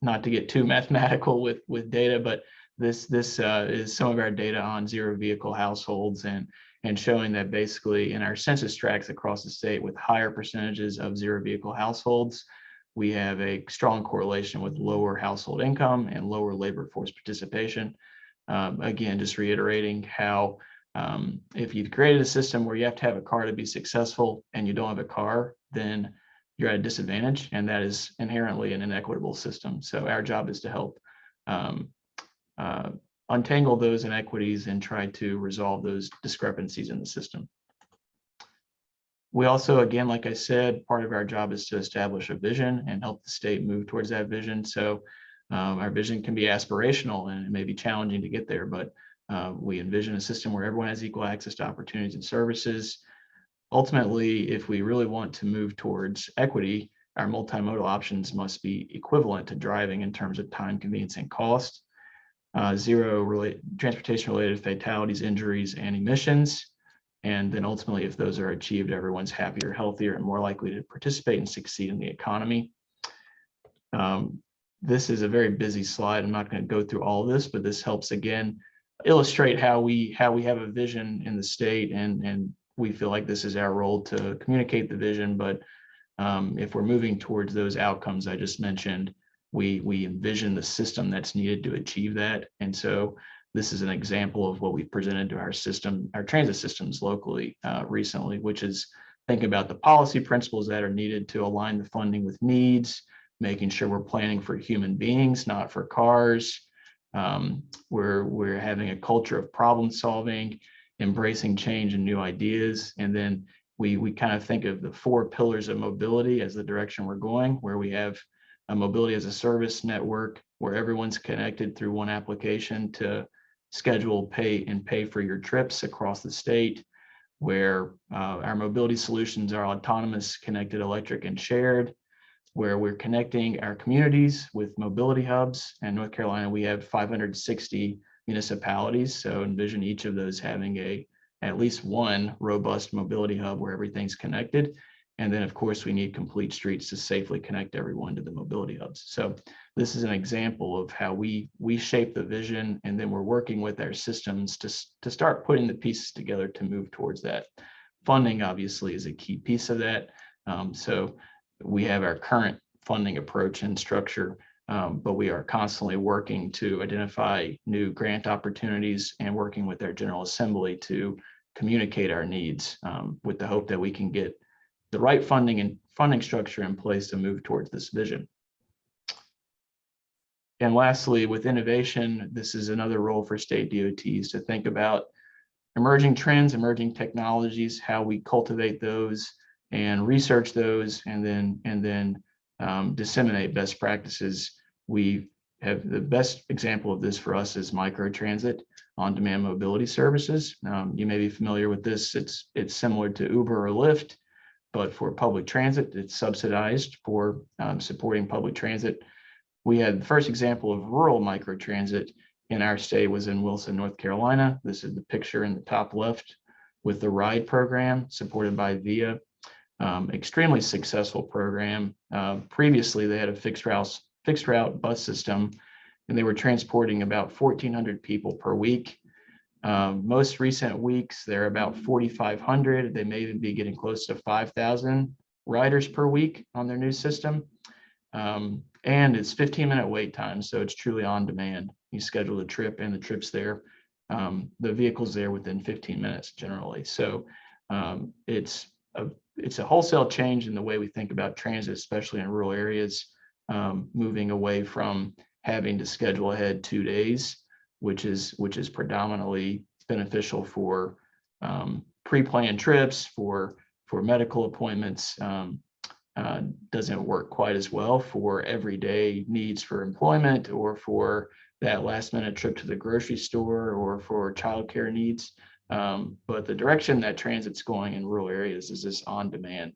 Speaker 5: not to get too mathematical with data, but this is some of our data on zero vehicle households and showing that basically in our census tracts across the state with higher percentages of zero vehicle households, we have a strong correlation with lower household income and lower labor force participation. Again, just reiterating how if you've created a system where you have to have a car to be successful and you don't have a car, then you're at a disadvantage, and that is inherently an inequitable system. So our job is to help untangle those inequities and try to resolve those discrepancies in the system. We also, again, like I said, part of our job is to establish a vision and help the state move towards that vision. So our vision can be aspirational and it may be challenging to get there, but we envision a system where everyone has equal access to opportunities and services. Ultimately, if we really want to move towards equity, our multimodal options must be equivalent to driving in terms of time, convenience, and cost. Zero transportation-related fatalities, injuries, and emissions. And then ultimately, if those are achieved, everyone's happier, healthier, and more likely to participate and succeed in the economy. This is a very busy slide. I'm not going to go through all of this, but this helps again illustrate how we have a vision in the state, and we feel like this is our role to communicate the vision. But if we're moving towards those outcomes I just mentioned, we envision the system that's needed to achieve that. And so this is an example of what we presented to our system, our transit systems locally recently, which is thinking about the policy principles that are needed to align the funding with needs, making sure we're planning for human beings, not for cars. We're having a culture of problem solving, embracing change and new ideas. And then we kind of think of the 4 pillars of mobility as the direction we're going, where we have a mobility as a service network where everyone's connected through one application to schedule, pay for your trips across the state, where our mobility solutions are autonomous, connected, electric, and shared, where we're connecting our communities with mobility hubs. In North Carolina, we have 560 municipalities. So envision each of those having at least one robust mobility hub where everything's connected. And then, of course, we need complete streets to safely connect everyone to the mobility hubs. So this is an example of how we shape the vision, and then we're working with our systems to start putting the pieces together to move towards that. Funding, obviously, is a key piece of that. So we have our current funding approach and structure, but we are constantly working to identify new grant opportunities and working with our General Assembly to communicate our needs, with the hope that we can get the right funding structure in place to move towards this vision. And lastly, with innovation, this is another role for state DOTs to think about emerging trends, emerging technologies, how we cultivate those and research those, and then disseminate best practices. We have the best example of this for us is microtransit on-demand mobility services. You may be familiar with this. It's similar to Uber or Lyft, but for public transit, it's subsidized for supporting public transit. We had the first example of rural microtransit in our state was in Wilson, North Carolina. This is the picture in the top left with the RIDE program supported by VIA. Extremely successful program. Previously, they had a fixed route bus system, and they were transporting about 1,400 people per week. Most recent weeks, they're about 4,500. They may even be getting close to 5,000 riders per week on their new system. And it's 15-minute wait time, so it's truly on demand. You schedule a trip and the trip's there. The vehicle's there within 15 minutes generally. So it's a wholesale change in the way we think about transit, especially in rural areas, moving away from having to schedule ahead 2 days, which is predominantly beneficial for pre-planned trips, for medical appointments. Doesn't work quite as well for everyday needs for employment or for that last minute trip to the grocery store or for childcare needs. But the direction that transit's going in rural areas is this on-demand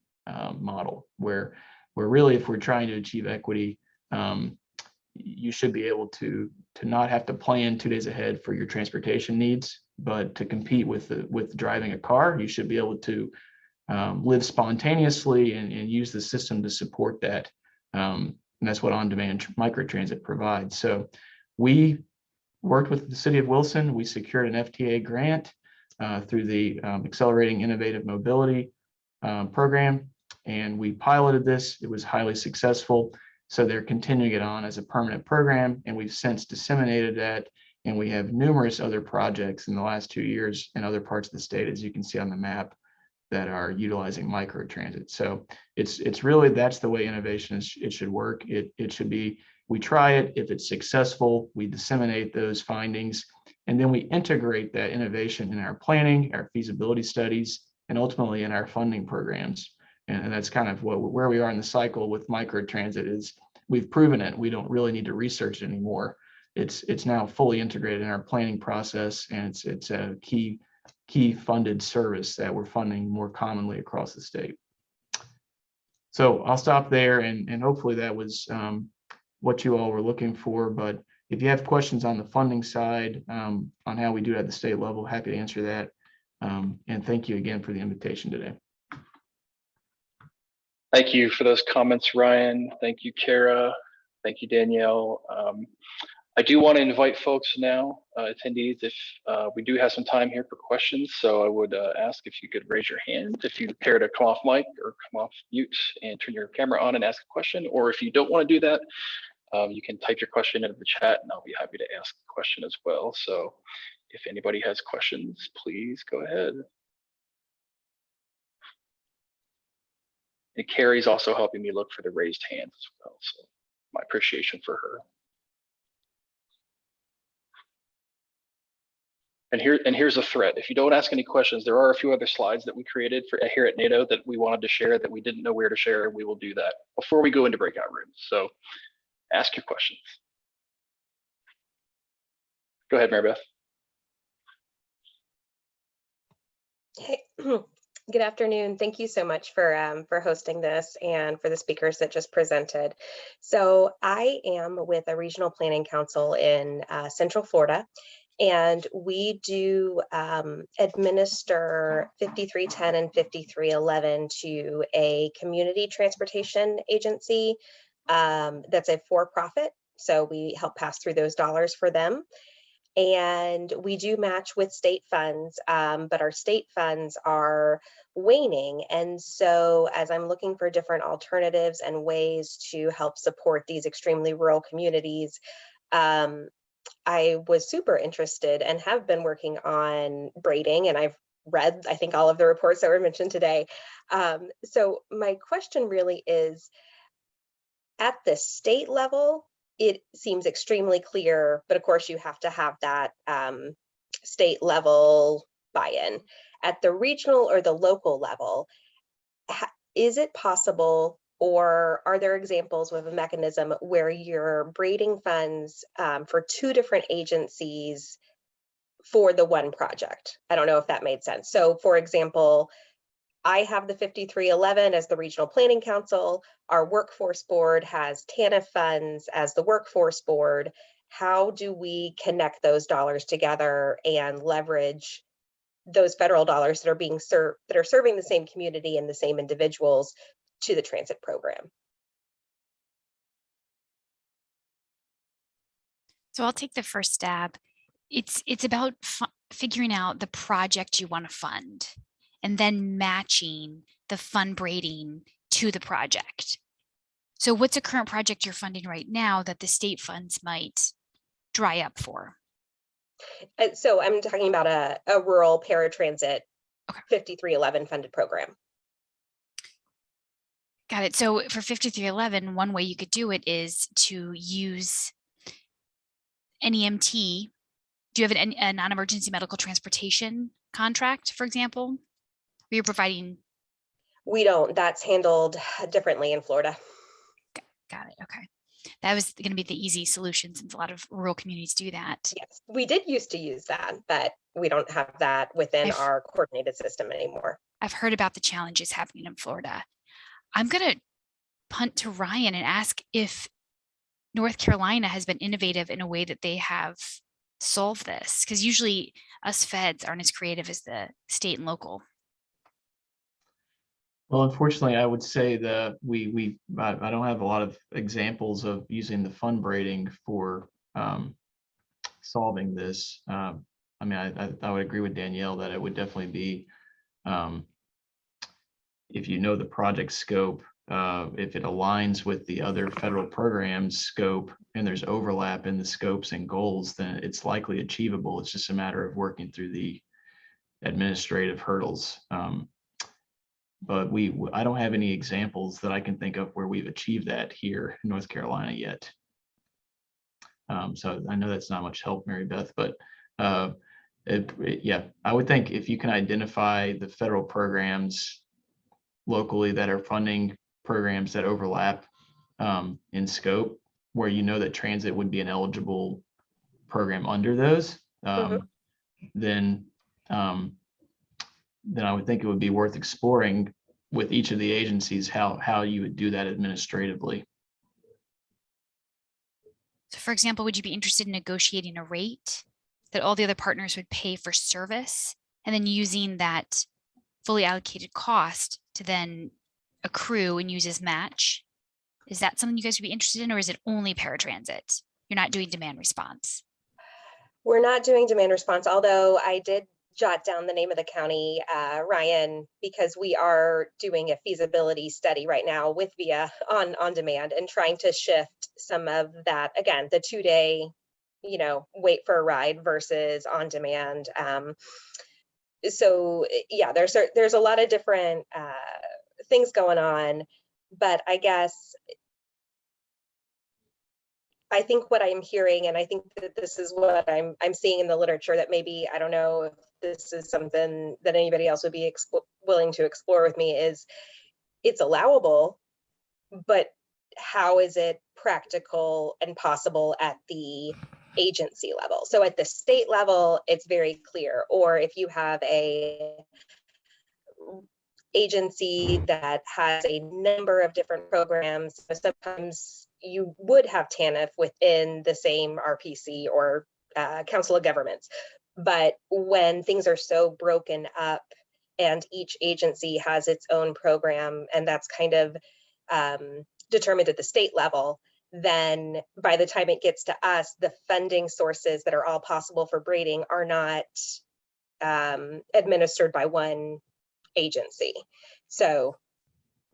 Speaker 5: model where really, if we're trying to achieve equity, you should be able to not have to plan 2 days ahead for your transportation needs, but to compete with driving a car, you should be able to live spontaneously and use the system to support that. And that's what on-demand microtransit provides. So we worked with the city of Wilson. We secured an FTA grant through the Accelerating Innovative Mobility program, and we piloted this. It was highly successful. So they're continuing it on as a permanent program, and we've since disseminated that. And we have numerous other projects in the last 2 years in other parts of the state, as you can see on the map, that are utilizing microtransit. So it's really, that's the way innovation it should work. It should be, we try it. If it's successful, we disseminate those findings, and then we integrate that innovation in our planning, our feasibility studies, and ultimately in our funding programs. And that's kind of where we are in the cycle with microtransit is we've proven it. We don't really need to research it anymore. It's now fully integrated in our planning process, and it's a key funded service that we're funding more commonly across the state. So I'll stop there, and hopefully that was what you all were looking for. But if you have questions on the funding side, on how we do it at the state level, happy to answer that. And thank you again for the invitation today.
Speaker 1: Thank you for those comments, Ryan. Thank you, Cara. Thank you, Danielle. I do want to invite folks now, attendees, if we do have some time here for questions. So I would ask if you could raise your hand if you care to come off mic or come off mute and turn your camera on and ask a question. Or if you don't want to do that, you can type your question into the chat and I'll be happy to ask the question as well. So if anybody has questions, please go ahead. And Carrie's also helping me look for the raised hands as well. So my appreciation for her. And here's a threat. If you don't ask any questions, there are a few other slides that we created for here at NADO that we wanted to share that we didn't know where to share. We will do that before we go into breakout rooms. So ask your questions. Go ahead, Mary Beth.
Speaker 6: Hey, good afternoon. Thank you so much for hosting this and for the speakers that just presented. So I am with a regional planning council in Central Florida. And we do administer 5310 and 5311 to a community transportation agency that's a for-profit. So we help pass through those dollars for them. And we do match with state funds, but our state funds are waning. And so as I'm looking for different alternatives and ways to help support these extremely rural communities, I was super interested and have been working on braiding, and I've read, I think, all of the reports that were mentioned today. So my question really is, at the state level, it seems extremely clear, but of course you have to have that state level buy-in. At the regional or the local level, is it possible, or are there examples of a mechanism where you're braiding funds for two different agencies for the one project? I don't know if that made sense. So for example, I have the 5311 as the Regional Planning Council. Our Workforce Board has TANF funds as the Workforce Board. How do we connect those dollars together and leverage those federal dollars that are being served, that are serving the same community and the same individuals to the transit program?
Speaker 2: So I'll take the first stab. It's about figuring out the project you want to fund and then matching the fund braiding to the project. So what's a current project you're funding right now that the state funds might dry up for?
Speaker 6: So I'm talking about a rural paratransit 5311 funded program.
Speaker 2: Got it. So for 5311, one way you could do it is to use NEMT. Do you have a non-emergency medical transportation contract, for example? Where you're providing?
Speaker 6: We don't. That's handled differently in Florida.
Speaker 2: Got it. Okay. That was going to be the easy solution since a lot of rural communities do that.
Speaker 6: Yes, we did used to use that, but we don't have that within our coordinated system anymore.
Speaker 2: I've heard about the challenges happening in Florida. I'm going to punt to Ryan and ask if North Carolina has been innovative in a way that they have solved this, because usually us feds aren't as creative as the state and local.
Speaker 5: Well, unfortunately, I would say that I don't have a lot of examples of using the fund braiding for solving this. I mean, I would agree with Danielle that it would definitely be, if you know the project scope, if it aligns with the other federal programs scope and there's overlap in the scopes and goals, then it's likely achievable. It's just a matter of working through the administrative hurdles. But I don't have any examples that I can think of where we've achieved that here in North Carolina yet. So I know that's not much help, Mary Beth, but yeah, I would think if you can identify the federal programs locally that are funding programs that overlap in scope, where you know that transit would be an eligible program under those, then I would think it would be worth exploring with each of the agencies how you would do that administratively.
Speaker 2: So for example, would you be interested in negotiating a rate that all the other partners would pay for service and then using that fully allocated cost to then accrue and use as match? Is that something you guys would be interested in, or is it only paratransit? You're not doing demand response?
Speaker 6: We're not doing demand response, although I did jot down the name of the county, Ryan, because we are doing a feasibility study right now with VIA on demand and trying to shift some of that, again, the 2-day, wait for a ride versus on demand. So yeah, there's a lot of different things going on, but I guess I think what I'm hearing, and I think that this is what I'm seeing in the literature, that maybe, I don't know if this is something that anybody else would be willing to explore with me, is it's allowable, but how is it practical and possible at the agency level? So at the state level, it's very clear. Or if you have a agency that has a number of different programs, sometimes you would have TANF within the same RPC or Council of Governments. But when things are so broken up and each agency has its own program, and that's kind of determined at the state level, then by the time it gets to us, the funding sources that are all possible for braiding are not administered by one agency. So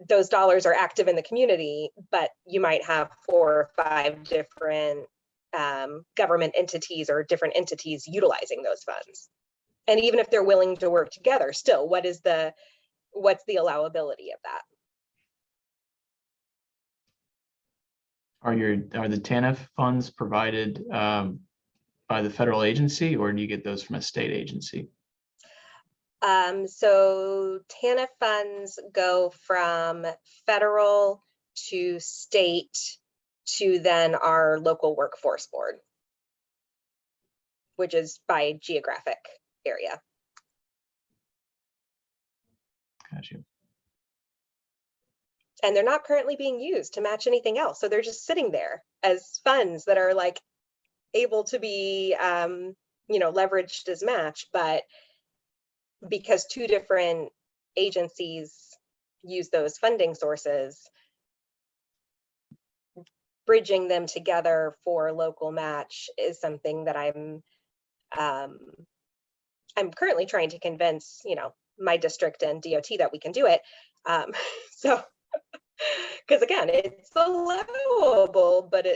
Speaker 6: those dollars are active in the community, but you might have 4 or 5 different government entities or different entities utilizing those funds. And even if they're willing to work together, still, what's the allowability of that?
Speaker 5: Are the TANF funds provided by the federal agency, or do you get those from a state agency?
Speaker 6: So TANF funds go from federal to state to then our local workforce board, which is by geographic area.
Speaker 5: Gotcha.
Speaker 6: And they're not currently being used to match anything else. So they're just sitting there as funds that are like able to be, leveraged as match, but because 2 different agencies use those funding sources, bridging them together for local match is something that I'm currently trying to convince, my district and DOT that we can do it. So, because again, it's allowable, but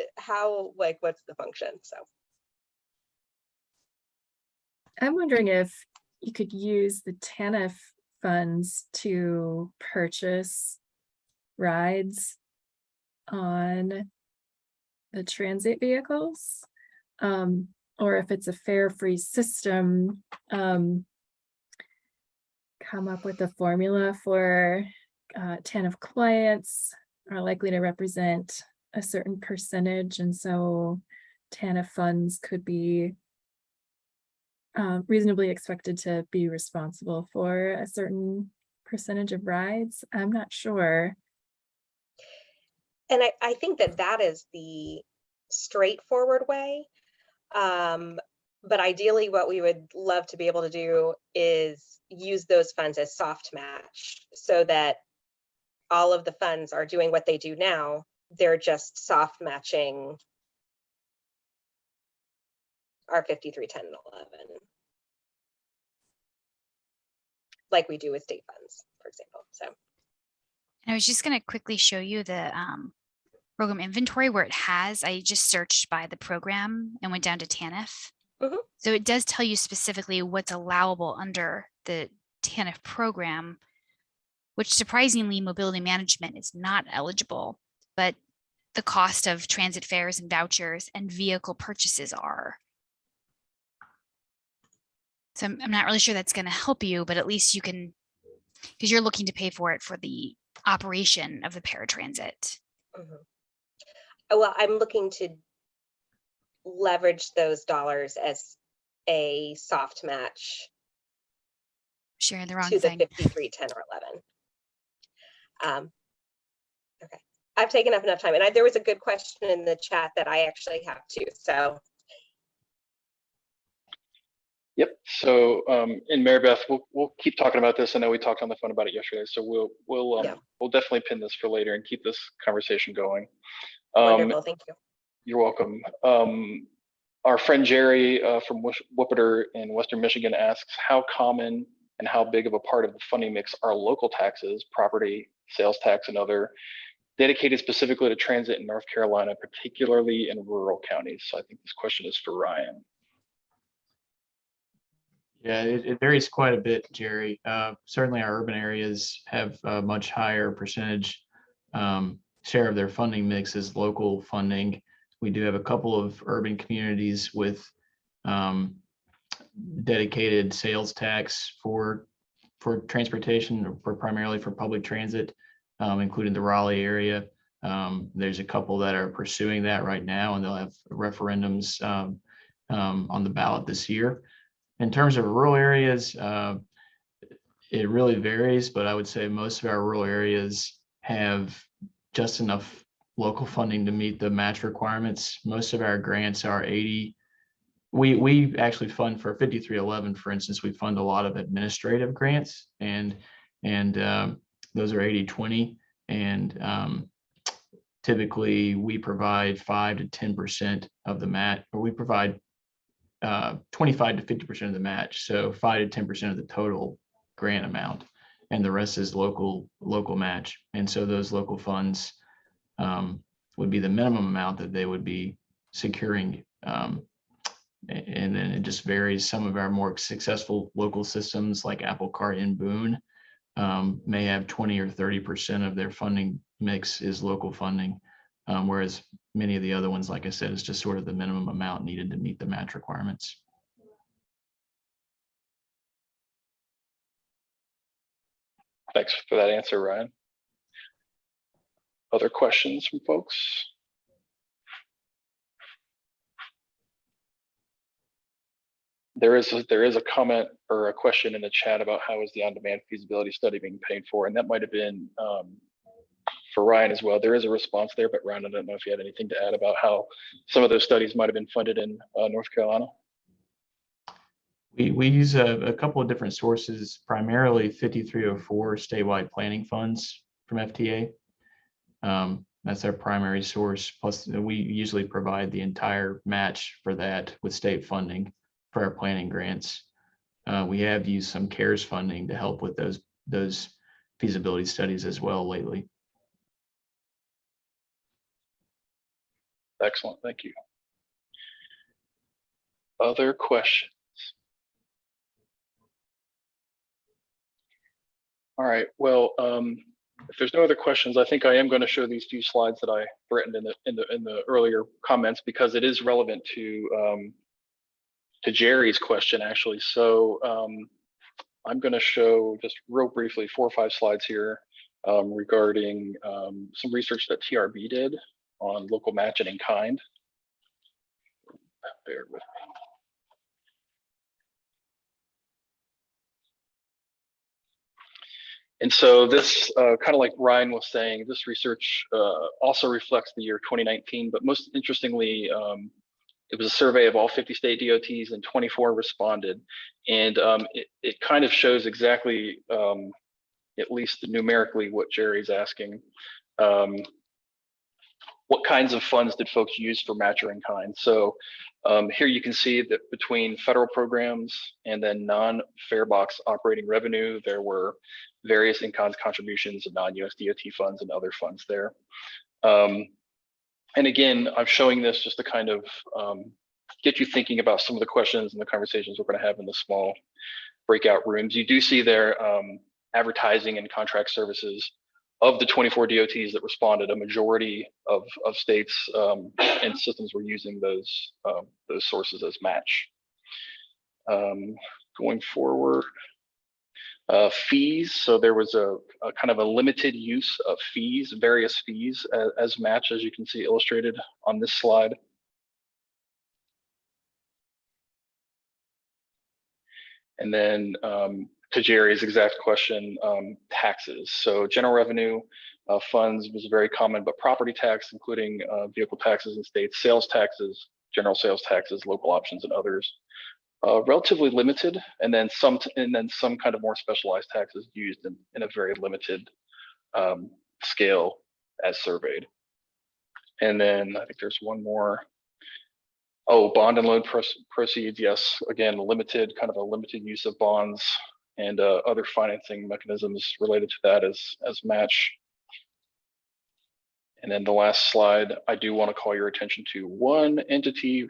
Speaker 6: what's the function? So
Speaker 4: I'm wondering if you could use the TANF funds to purchase rides on the transit vehicles, or if it's a fare-free system, come up with a formula for TANF clients are likely to represent a certain percentage, and so TANF funds could be reasonably expected to be responsible for a certain percentage of rides. I'm not sure.
Speaker 6: and I think that is the straightforward way. But ideally, what we would love to be able to do is use those funds as soft match so that all of the funds are doing what they do now. They're just soft matching our 53, 10, and 11, like we do with state funds, for example. So
Speaker 2: And I was just going to quickly show you the program inventory where I just searched by the program and went down to TANF.
Speaker 6: Mhm.
Speaker 2: So it does tell you specifically what's allowable under the TANF program, which surprisingly mobility management is not eligible, but the cost of transit fares and vouchers and vehicle purchases are. So I'm not really sure that's going to help you, but at least you can, because you're looking to pay for it for the operation of the paratransit.
Speaker 6: Mhm. Well, I'm looking to leverage those dollars as a soft match
Speaker 2: Sharing the wrong
Speaker 6: to the
Speaker 2: thing.
Speaker 6: 53, 10, or 11. Okay, I've taken up enough time, and there was a good question in the chat that I actually have too. So
Speaker 1: Yep. So, and Mary Beth, we'll keep talking about this. I know we talked on the phone about it yesterday, so we'll definitely pin this for later and keep this conversation going.
Speaker 6: wonderful, thank you.
Speaker 1: You're welcome. Our friend Jerry from Whoopeter in Western Michigan asks, how common and how big of a part of the funding mix are local taxes, property, sales tax, and other, dedicated specifically to transit in North Carolina, particularly in rural counties? So I think this question is for Ryan.
Speaker 5: Yeah, it varies quite a bit, Jerry. Certainly our urban areas have a much higher percentage share of their funding mix is local funding. We do have a couple of urban communities with dedicated sales tax for transportation, or primarily for public transit, including the Raleigh area. There's a couple that are pursuing that right now, and they'll have referendums on the ballot this year. In terms of rural areas, it really varies, but I would say most of our rural areas have just enough local funding to meet the match requirements. Most of our grants are 80 We actually fund for 5311, for instance, we fund a lot of administrative grants, and those are 80/20, and typically we provide 5 to 10% of the match, or we provide 25 to 50% of the match, so 5 to 10% of the total grant amount, and the rest is local match. And so those local funds would be the minimum amount that they would be securing. And then it just varies. Some of our more successful local systems like Apple Cart in Boone may have 20 or 30% of their funding mix is local funding, whereas many of the other ones, like I said, is just sort of the minimum amount needed to meet the match requirements.
Speaker 1: Thanks for that answer, Ryan. Other questions from folks? There is a comment or a question in the chat about how is the on-demand feasibility study being paid for, and that might have been for Ryan as well. There is a response there, but Ryan, I don't know if you had anything to add about how some of those studies might have been funded in North Carolina.
Speaker 5: We use a couple of different sources, primarily 5304 statewide planning funds from FTA. That's our primary source. Plus, we usually provide the entire match for that with state funding for our planning grants. We have used some CARES funding to help with those feasibility studies as well lately.
Speaker 1: Excellent, thank you. Other questions? All right, well, if there's no other questions, I think I am going to show these few slides that I threatened in the earlier comments, because it is relevant to Jerry's question, actually. So I'm going to show just real briefly 4 or 5 slides here regarding some research that TRB did on local match and in kind. Bear with me. And so this, kind of like Ryan was saying, this research also reflects the year 2019, but most interestingly, it was a survey of all 50 state DOTs and 24 responded. And it kind of shows exactly, at least numerically, what Jerry's asking. What kinds of funds did folks use for match or in kind? So here you can see that between federal programs and then non-fare box operating revenue, there were various in-kind contributions of non-US DOT funds and other funds there. And again, I'm showing this just to kind of get you thinking about some of the questions and the conversations we're going to have in the small breakout rooms. You do see there advertising and contract services. Of the 24 DOTs that responded, a majority of states and systems were using those sources as match. Going forward, fees. So there was a kind of a limited use of fees, various fees as match, as you can see illustrated on this slide. And then to Jerry's exact question, taxes. So general revenue funds was very common, but property tax, including vehicle taxes in states, sales taxes, general sales taxes, local options, and others, relatively limited. And then some kind of more specialized taxes used in a very limited scale as surveyed. And then I think there's one more. Oh, bond and loan proceeds. Yes, again, limited, kind of a limited use of bonds and other financing mechanisms related to that as match. And then the last slide, I do want to call your attention to one entity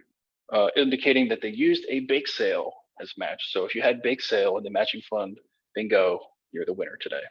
Speaker 1: indicating that they used a bake sale as match. So if you had bake sale in the matching fund, bingo, you're the winner today.